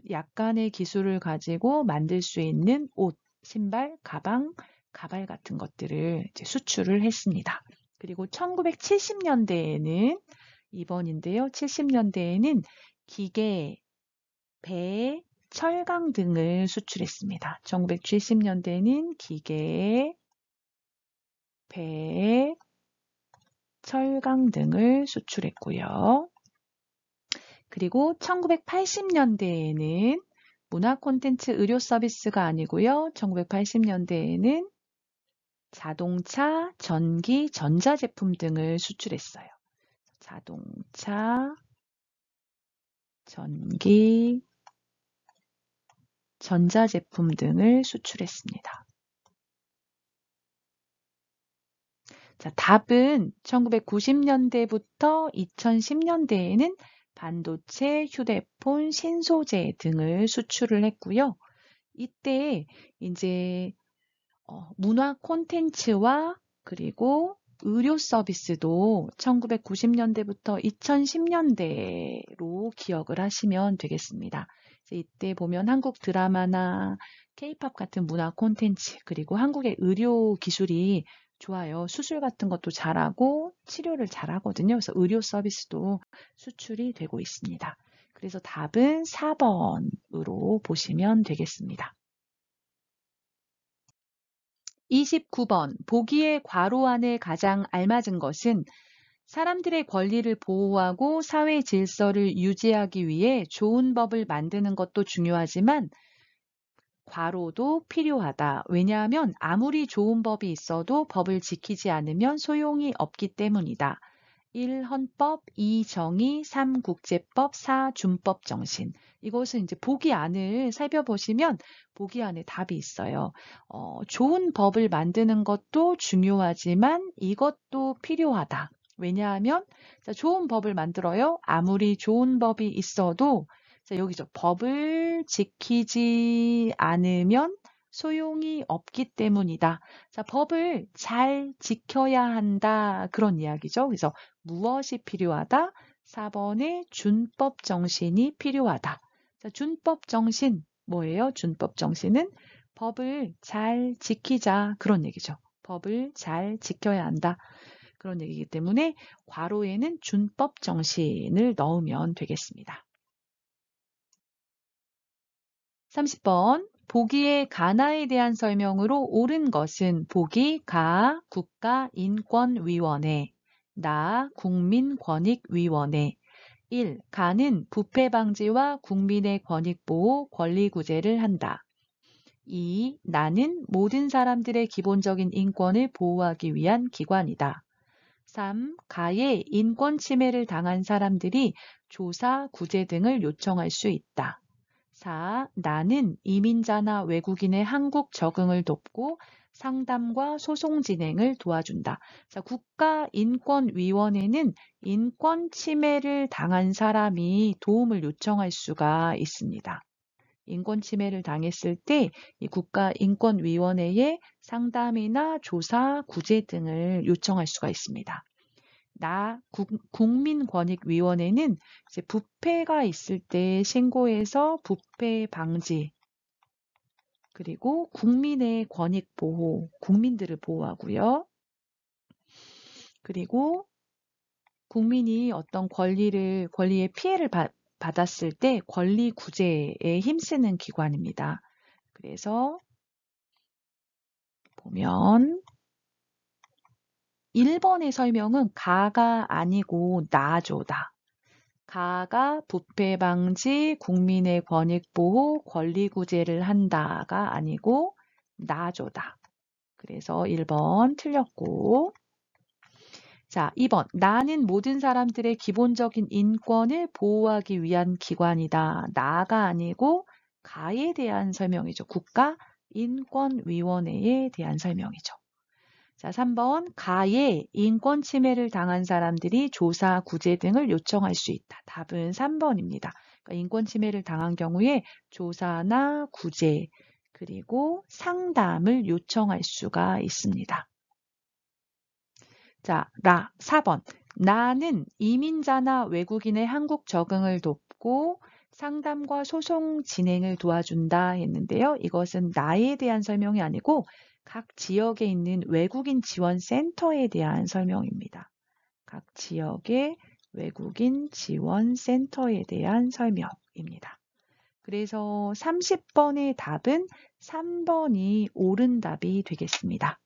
약간의 기술을 가지고 만들 수 있는 옷, 신발, 가방, 가발 같은 것들을 이제 수출을 했습니다. 그리고 1970년대에는 2번인데요. 70년대에는 기계, 배, 철강 등을 수출했습니다. 1970년대에는 기계, 배, 철강 등을 수출했고요. 그리고 1980년대에는 문화 콘텐츠 의료 서비스가 아니고요. 1980년대에는 자동차, 전기, 전자제품 등을 수출했어요. 자동차, 전기, 전자제품 등을 수출했습니다. 자, 답은 1990년대부터 2010년대에는 반도체, 휴대폰, 신소재 등을 수출을 했고요. 이때 이제 문화 콘텐츠와 그리고 의료 서비스도 1990년대부터 2010년대로 기억을 하시면 되겠습니다. 이때 보면 한국 드라마나 K-팝 같은 문화 콘텐츠 그리고 한국의 의료 기술이 좋아요. 수술 같은 것도 잘하고 치료를 잘하거든요. 그래서 의료 서비스도 수출이 되고 있습니다. 그래서 답은 4번으로 보시면 되겠습니다. 29번. 보기의 괄호 안에 가장 알맞은 것은 사람들의 권리를 보호하고 사회 질서를 유지하기 위해 좋은 법을 만드는 것도 중요하지만 괄호도 필요하다. 왜냐하면 아무리 좋은 법이 있어도 법을 지키지 않으면 소용이 없기 때문이다. 1. 헌법, 2. 정의, 3. 국제법, 4. 준법 정신. 이것은 이제 보기 안을 살펴보시면 보기 안에 답이 있어요. 좋은 법을 만드는 것도 중요하지만 이것도 필요하다. 왜냐하면 좋은 법을 만들어요. 아무리 좋은 법이 있어도 여기죠. 법을 지키지 않으면 소용이 없기 때문이다. 자, 법을 잘 지켜야 한다. 그런 이야기죠. 그래서 무엇이 필요하다? 4번의 준법 정신이 필요하다. 자, 준법 정신 뭐예요? 준법 정신은 법을 잘 지키자. 그런 얘기죠. 법을 잘 지켜야 한다. 그런 얘기이기 때문에 괄호에는 준법 정신을 넣으면 되겠습니다. 30번. 보기의 가나에 대한 설명으로 옳은 것은 보기 가 국가인권위원회, 나 국민권익위원회. 1. 가는 부패 방지와 국민의 권익 보호, 권리 구제를 한다. 2. 나는 모든 사람들의 기본적인 인권을 보호하기 위한 기관이다. 3. 가에 인권 침해를 당한 사람들이 조사, 구제 등을 요청할 수 있다. 4. 나는 이민자나 외국인의 한국 적응을 돕고 상담과 소송 진행을 도와준다. 자, 국가인권위원회는 인권 침해를 당한 사람이 도움을 요청할 수가 있습니다. 인권 침해를 당했을 때 이 국가인권위원회에 상담이나 조사, 구제 등을 요청할 수가 있습니다. 국민권익위원회는 이제 부패가 있을 때 신고해서 부패 방지, 그리고 국민의 권익 보호, 국민들을 보호하고요. 그리고 국민이 어떤 권리의 피해를 받았을 때 권리 구제에 힘쓰는 기관입니다. 그래서 보면 1번의 설명은 가가 아니고 나조다. 가가 부패 방지, 국민의 권익 보호, 권리 구제를 한다가 아니고 나조다. 그래서 1번 틀렸고. 자, 2번. 나는 모든 사람들의 기본적인 인권을 보호하기 위한 기관이다. 나가 아니고 가에 대한 설명이죠. 국가인권위원회에 대한 설명이죠. 자, 3번. 가에 인권 침해를 당한 사람들이 조사, 구제 등을 요청할 수 있다. 답은 3번입니다. 그러니까 인권 침해를 당한 경우에 조사나 구제, 그리고 상담을 요청할 수가 있습니다. 자, 4번. 나는 이민자나 외국인의 한국 적응을 돕고 상담과 소송 진행을 도와준다 했는데요. 이것은 나에 대한 설명이 아니고 각 지역에 있는 외국인 지원 센터에 대한 설명입니다. 각 지역의 외국인 지원 센터에 대한 설명입니다. 그래서 30번의 답은 3번이 옳은 답이 되겠습니다.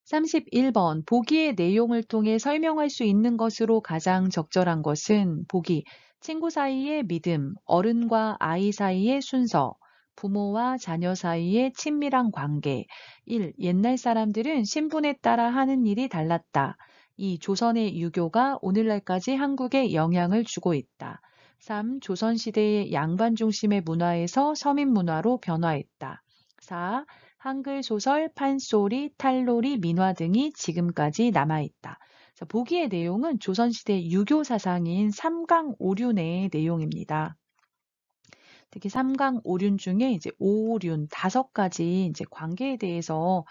31번. 보기의 내용을 통해 설명할 수 있는 것으로 가장 적절한 것은 보기. 친구 사이의 믿음, 어른과 아이 사이의 순서, 부모와 자녀 사이의 친밀한 관계. 1. 옛날 사람들은 신분에 따라 하는 일이 달랐다. 2. 조선의 유교가 오늘날까지 한국에 영향을 주고 있다. 3. 조선시대의 양반 중심의 문화에서 서민 문화로 변화했다. 4. 한글 소설, 판소리, 탈놀이, 민화 등이 지금까지 남아있다. 보기의 내용은 조선시대 유교 사상인 삼강오륜의 내용입니다. 특히 삼강오륜 중에 이제 오륜 5가지 이제 관계에 대해서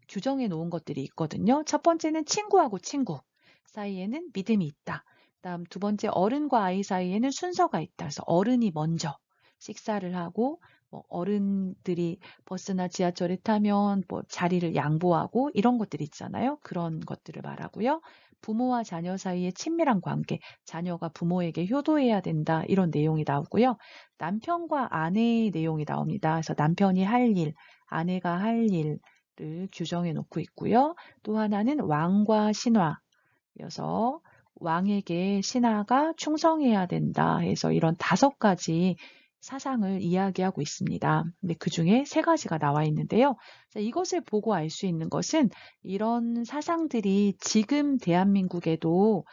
규정해 놓은 것들이 있거든요. 첫 번째는 친구하고 친구 사이에는 믿음이 있다. 다음 두 번째 어른과 아이 사이에는 순서가 있다. 그래서 어른이 먼저 식사를 하고 어른들이 버스나 지하철에 타면 자리를 양보하고 이런 것들이 있잖아요. 그런 것들을 말하고요. 부모와 자녀 사이의 친밀한 관계, 자녀가 부모에게 효도해야 된다. 이런 내용이 나오고요. 남편과 아내의 내용이 나옵니다. 그래서 남편이 할 일, 아내가 할 일을 규정해 놓고 있고요. 또 하나는 왕과 신하여서 왕에게 신하가 충성해야 된다 해서 이런 5가지 사상을 이야기하고 있습니다. 근데 그 중에 3가지가 나와 있는데요. 자, 이것을 보고 알 수 있는 것은 이런 사상들이 지금 대한민국에도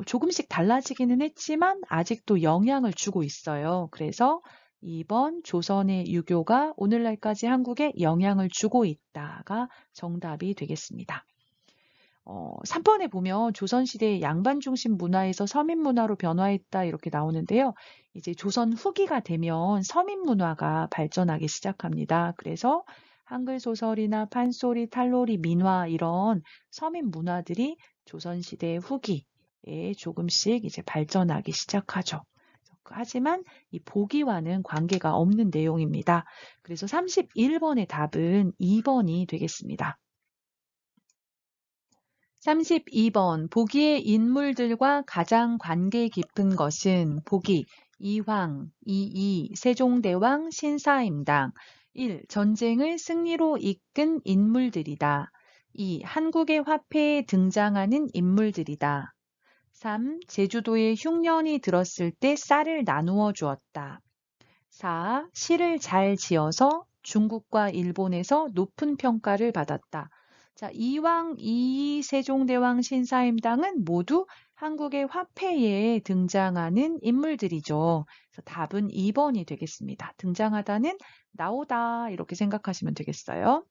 조금씩 달라지기는 했지만 아직도 영향을 주고 있어요. 그래서 2번 조선의 유교가 오늘날까지 한국에 영향을 주고 있다가 정답이 되겠습니다. 3번에 보면 조선시대의 양반 중심 문화에서 서민 문화로 변화했다 이렇게 나오는데요. 이제 조선 후기가 되면 서민 문화가 발전하기 시작합니다. 그래서 한글 소설이나 판소리, 탈놀이, 민화 이런 서민 문화들이 조선시대 후기에 조금씩 이제 발전하기 시작하죠. 하지만 이 보기와는 관계가 없는 내용입니다. 그래서 31번의 답은 2번이 되겠습니다. 32번. 보기의 인물들과 가장 관계 깊은 것은 보기. 이황, 이이, 세종대왕, 신사임당. 1. 전쟁을 승리로 이끈 인물들이다. 2. 한국의 화폐에 등장하는 인물들이다. 3. 제주도에 흉년이 들었을 때 쌀을 나누어 주었다. 4. 시를 잘 지어서 중국과 일본에서 높은 평가를 받았다. 자, 이왕, 이이, 세종대왕, 신사임당은 모두 한국의 화폐에 등장하는 인물들이죠. 그래서 답은 2번이 되겠습니다. 등장하다는 나오다 이렇게 생각하시면 되겠어요.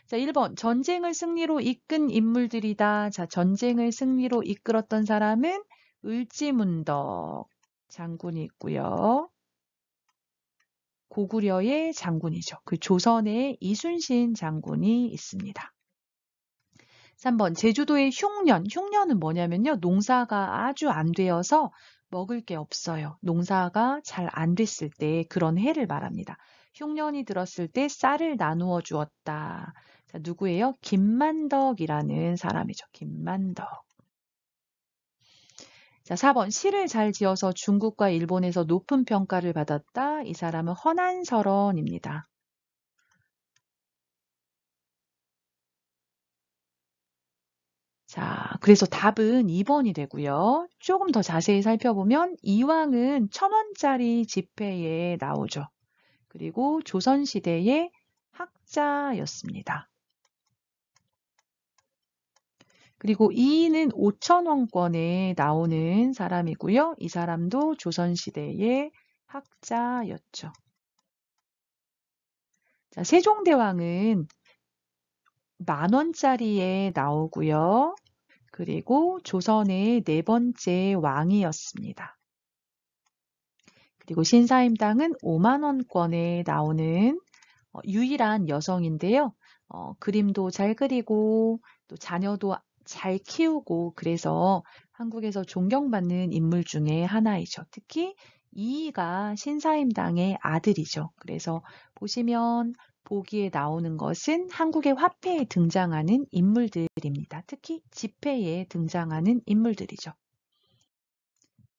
자, 1번 전쟁을 승리로 이끈 인물들이다. 자, 전쟁을 승리로 이끌었던 사람은 을지문덕 장군이 있고요. 고구려의 장군이죠. 그 조선의 이순신 장군이 있습니다. 3번 제주도의 흉년. 흉년은 뭐냐면요. 농사가 아주 안 되어서 먹을 게 없어요. 농사가 잘 안 됐을 때 그런 해를 말합니다. 흉년이 들었을 때 쌀을 나누어 주었다. 자, 누구예요? 김만덕이라는 사람이죠. 김만덕. 자, 4번 시를 잘 지어서 중국과 일본에서 높은 평가를 받았다. 이 사람은 허난설원입니다. 자, 그래서 답은 2번이 되고요. 조금 더 자세히 살펴보면 이왕은 1,000원짜리 지폐에 나오죠. 그리고 조선시대의 학자였습니다. 그리고 2는 5,000원권에 나오는 사람이고요. 이 사람도 조선시대의 학자였죠. 자, 세종대왕은 10,000원짜리에 나오고요. 그리고 조선의 4번째 왕이었습니다. 그리고 신사임당은 50,000원권에 나오는 유일한 여성인데요. 그림도 잘 그리고 또 자녀도 잘 키우고 그래서 한국에서 존경받는 인물 중에 하나이죠. 특히 이이가 신사임당의 아들이죠. 그래서 보시면 보기에 나오는 것은 한국의 화폐에 등장하는 인물들입니다. 특히 지폐에 등장하는 인물들이죠.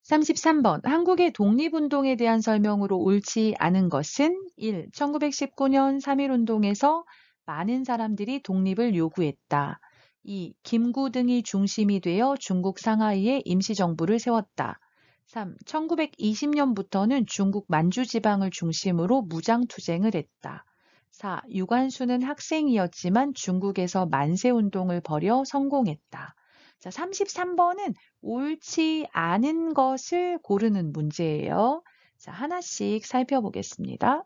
33번 한국의 독립운동에 대한 설명으로 옳지 않은 것은 1. 1919년 3.1운동에서 많은 사람들이 독립을 요구했다. 2. 김구 등이 중심이 되어 중국 상하이에 임시정부를 세웠다. 3. 1920년부터는 중국 만주지방을 중심으로 무장투쟁을 했다. 4. 유관순은 학생이었지만 중국에서 만세운동을 벌여 성공했다. 자, 33번은 옳지 않은 것을 고르는 문제예요. 자, 하나씩 살펴보겠습니다.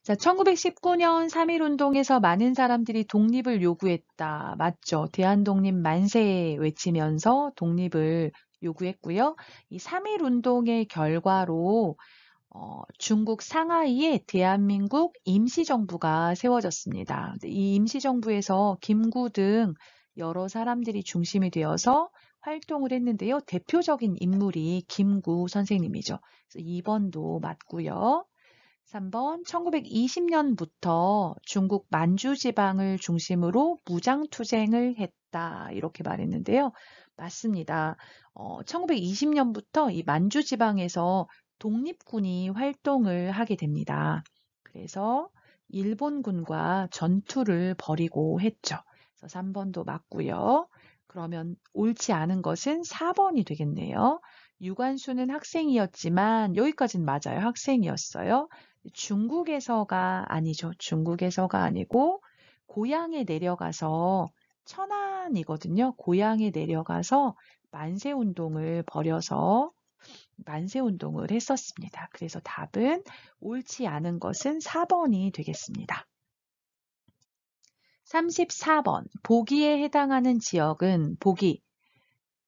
자, 1919년 3.1운동에서 많은 사람들이 독립을 요구했다. 맞죠? 대한독립 만세 외치면서 독립을 요구했고요. 이 3.1운동의 결과로 중국 상하이에 대한민국 임시정부가 세워졌습니다. 이 임시정부에서 김구 등 여러 사람들이 중심이 되어서 활동을 했는데요. 대표적인 인물이 김구 선생님이죠. 그래서 2번도 맞고요. 3번 1920년부터 중국 만주지방을 중심으로 무장투쟁을 했다. 이렇게 말했는데요. 맞습니다. 1920년부터 이 만주지방에서 독립군이 활동을 하게 됩니다. 그래서 일본군과 전투를 벌이고 했죠. 그래서 3번도 맞고요. 그러면 옳지 않은 것은 4번이 되겠네요. 유관순은 학생이었지만 여기까지는 맞아요. 학생이었어요. 중국에서가 아니죠. 중국에서가 아니고 고향에 내려가서 천안이거든요. 고향에 내려가서 만세운동을 벌여서 만세운동을 했었습니다. 그래서 답은 옳지 않은 것은 4번이 되겠습니다. 34번 보기에 해당하는 지역은 보기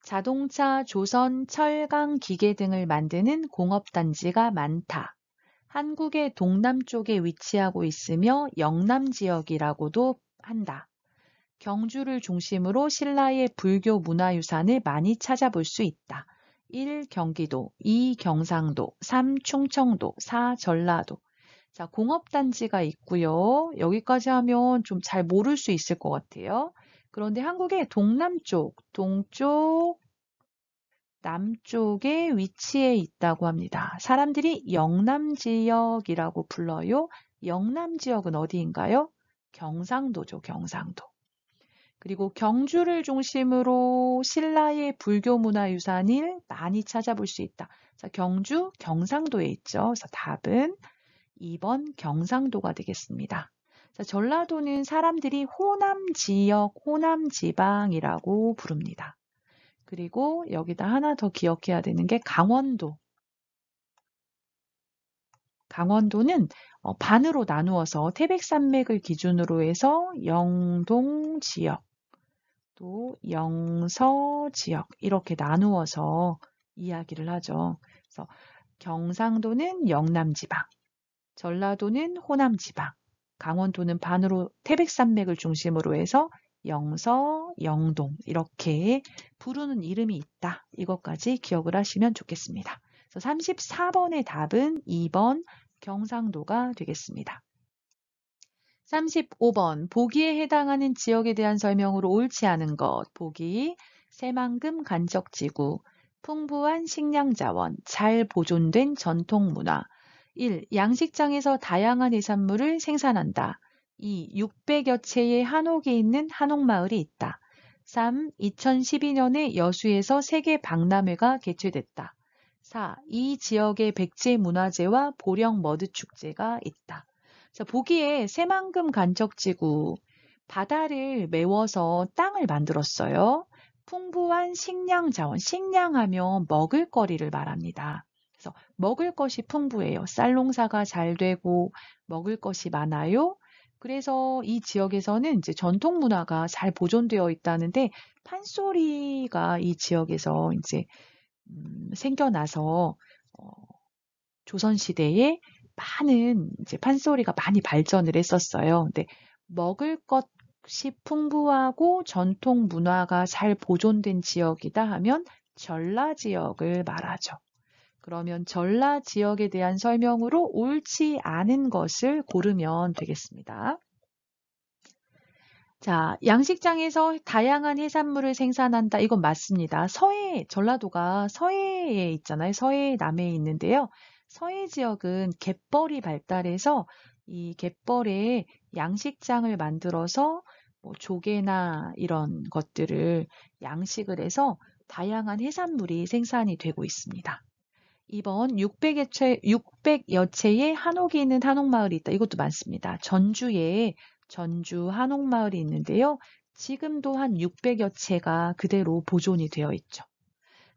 자동차, 조선, 철강, 기계 등을 만드는 공업단지가 많다. 한국의 동남쪽에 위치하고 있으며 영남 지역이라고도 한다. 경주를 중심으로 신라의 불교 문화유산을 많이 찾아볼 수 있다. 1. 경기도, 2. 경상도, 3. 충청도, 4. 전라도. 자, 공업단지가 있고요. 여기까지 하면 좀 잘 모를 수 있을 것 같아요. 그런데 한국의 동남쪽, 동쪽, 남쪽에 위치해 있다고 합니다. 사람들이 영남 지역이라고 불러요. 영남 지역은 어디인가요? 경상도죠, 경상도. 그리고 경주를 중심으로 신라의 불교 문화 유산을 많이 찾아볼 수 있다. 자, 경주, 경상도에 있죠. 그래서 답은 2번 경상도가 되겠습니다. 자, 전라도는 사람들이 호남 지역, 호남 지방이라고 부릅니다. 그리고 여기다 하나 더 기억해야 되는 게 강원도. 강원도는 반으로 나누어서 태백산맥을 기준으로 해서 영동 지역, 또 영서 지역 이렇게 나누어서 이야기를 하죠. 그래서 경상도는 영남지방, 전라도는 호남지방, 강원도는 반으로 태백산맥을 중심으로 해서 영서, 영동 이렇게 부르는 이름이 있다. 이것까지 기억을 하시면 좋겠습니다. 그래서 34번의 답은 2번 경상도가 되겠습니다. 35번 보기에 해당하는 지역에 대한 설명으로 옳지 않은 것. 보기 새만금 간척지구, 풍부한 식량자원, 잘 보존된 전통문화. 1. 양식장에서 다양한 해산물을 생산한다. 2. 600여 채의 한옥이 있는 한옥마을이 있다. 3. 2012년에 여수에서 세계 박람회가 개최됐다. 4. 이 지역의 백제문화재와 보령 머드축제가 있다. 자, 보기에 새만금 간척지구, 바다를 메워서 땅을 만들었어요. 풍부한 식량 자원, 식량하면 먹을거리를 말합니다. 그래서 먹을 것이 풍부해요. 쌀 농사가 잘 되고 먹을 것이 많아요. 그래서 이 지역에서는 이제 전통 문화가 잘 보존되어 있다는데 판소리가 이 지역에서 이제 생겨나서 조선시대에 많은 이제 판소리가 많이 발전을 했었어요. 근데 먹을 것이 풍부하고 전통 문화가 잘 보존된 지역이다 하면 전라 지역을 말하죠. 그러면 전라 지역에 대한 설명으로 옳지 않은 것을 고르면 되겠습니다. 자, 양식장에서 다양한 해산물을 생산한다. 이건 맞습니다. 전라도가 서해에 있잖아요. 서해 남해에 있는데요. 서해 지역은 갯벌이 발달해서 이 갯벌에 양식장을 만들어서 뭐 조개나 이런 것들을 양식을 해서 다양한 해산물이 생산이 되고 있습니다. 2번 600여 채의 한옥이 있는 한옥마을이 있다. 이것도 많습니다. 전주에 전주 한옥마을이 있는데요. 지금도 한 600여 채가 그대로 보존이 되어 있죠.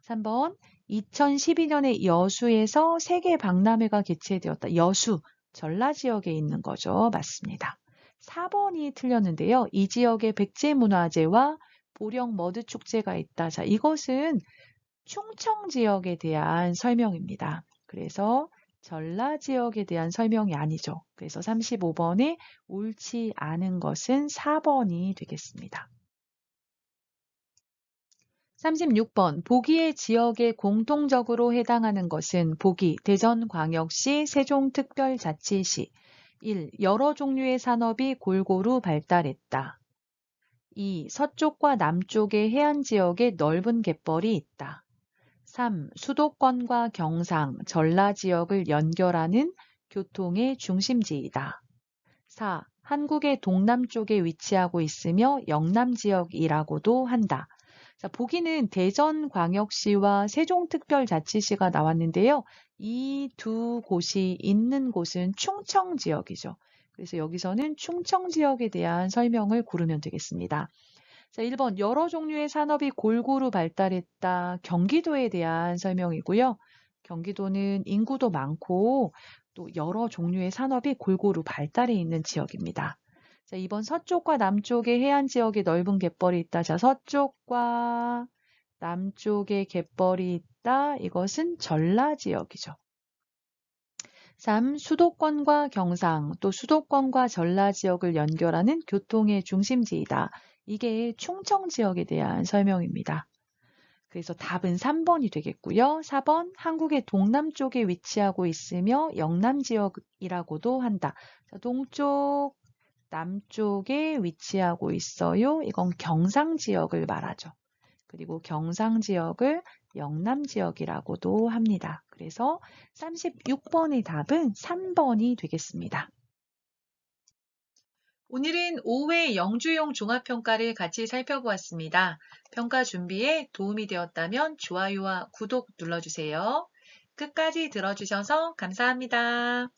3번 2012년에 여수에서 세계 박람회가 개최되었다. 여수, 전라 지역에 있는 거죠. 맞습니다. 4번이 틀렸는데요. 이 지역에 백제문화재와 보령 머드축제가 있다. 자, 이것은 충청 지역에 대한 설명입니다. 그래서 전라 지역에 대한 설명이 아니죠. 그래서 35번에 옳지 않은 것은 4번이 되겠습니다. 36번 보기의 지역에 공통적으로 해당하는 것은 보기 대전광역시 세종특별자치시 1. 여러 종류의 산업이 골고루 발달했다. 2. 서쪽과 남쪽의 해안지역에 넓은 갯벌이 있다. 3. 수도권과 경상, 전라 지역을 연결하는 교통의 중심지이다. 4. 한국의 동남쪽에 위치하고 있으며 영남 지역이라고도 한다. 자, 보기는 대전광역시와 세종특별자치시가 나왔는데요. 이 두 곳이 있는 곳은 충청 지역이죠. 그래서 여기서는 충청 지역에 대한 설명을 고르면 되겠습니다. 자, 1번 여러 종류의 산업이 골고루 발달했다. 경기도에 대한 설명이고요. 경기도는 인구도 많고 또 여러 종류의 산업이 골고루 발달해 있는 지역입니다. 자, 2번 서쪽과 남쪽의 해안 지역에 넓은 갯벌이 있다. 자, 서쪽과 남쪽에 갯벌이 있다. 이것은 전라 지역이죠. 3. 수도권과 경상, 또 수도권과 전라 지역을 연결하는 교통의 중심지이다. 이게 충청 지역에 대한 설명입니다. 그래서 답은 3번이 되겠고요. 4번 한국의 동남쪽에 위치하고 있으며 영남 지역이라고도 한다. 자, 동쪽, 남쪽에 위치하고 있어요. 이건 경상 지역을 말하죠. 그리고 경상 지역을 영남 지역이라고도 합니다. 그래서 36번의 답은 3번이 되겠습니다. 오늘은 5회 영주용 종합평가를 같이 살펴보았습니다. 평가 준비에 도움이 되었다면 좋아요와 구독 눌러주세요. 끝까지 들어주셔서 감사합니다.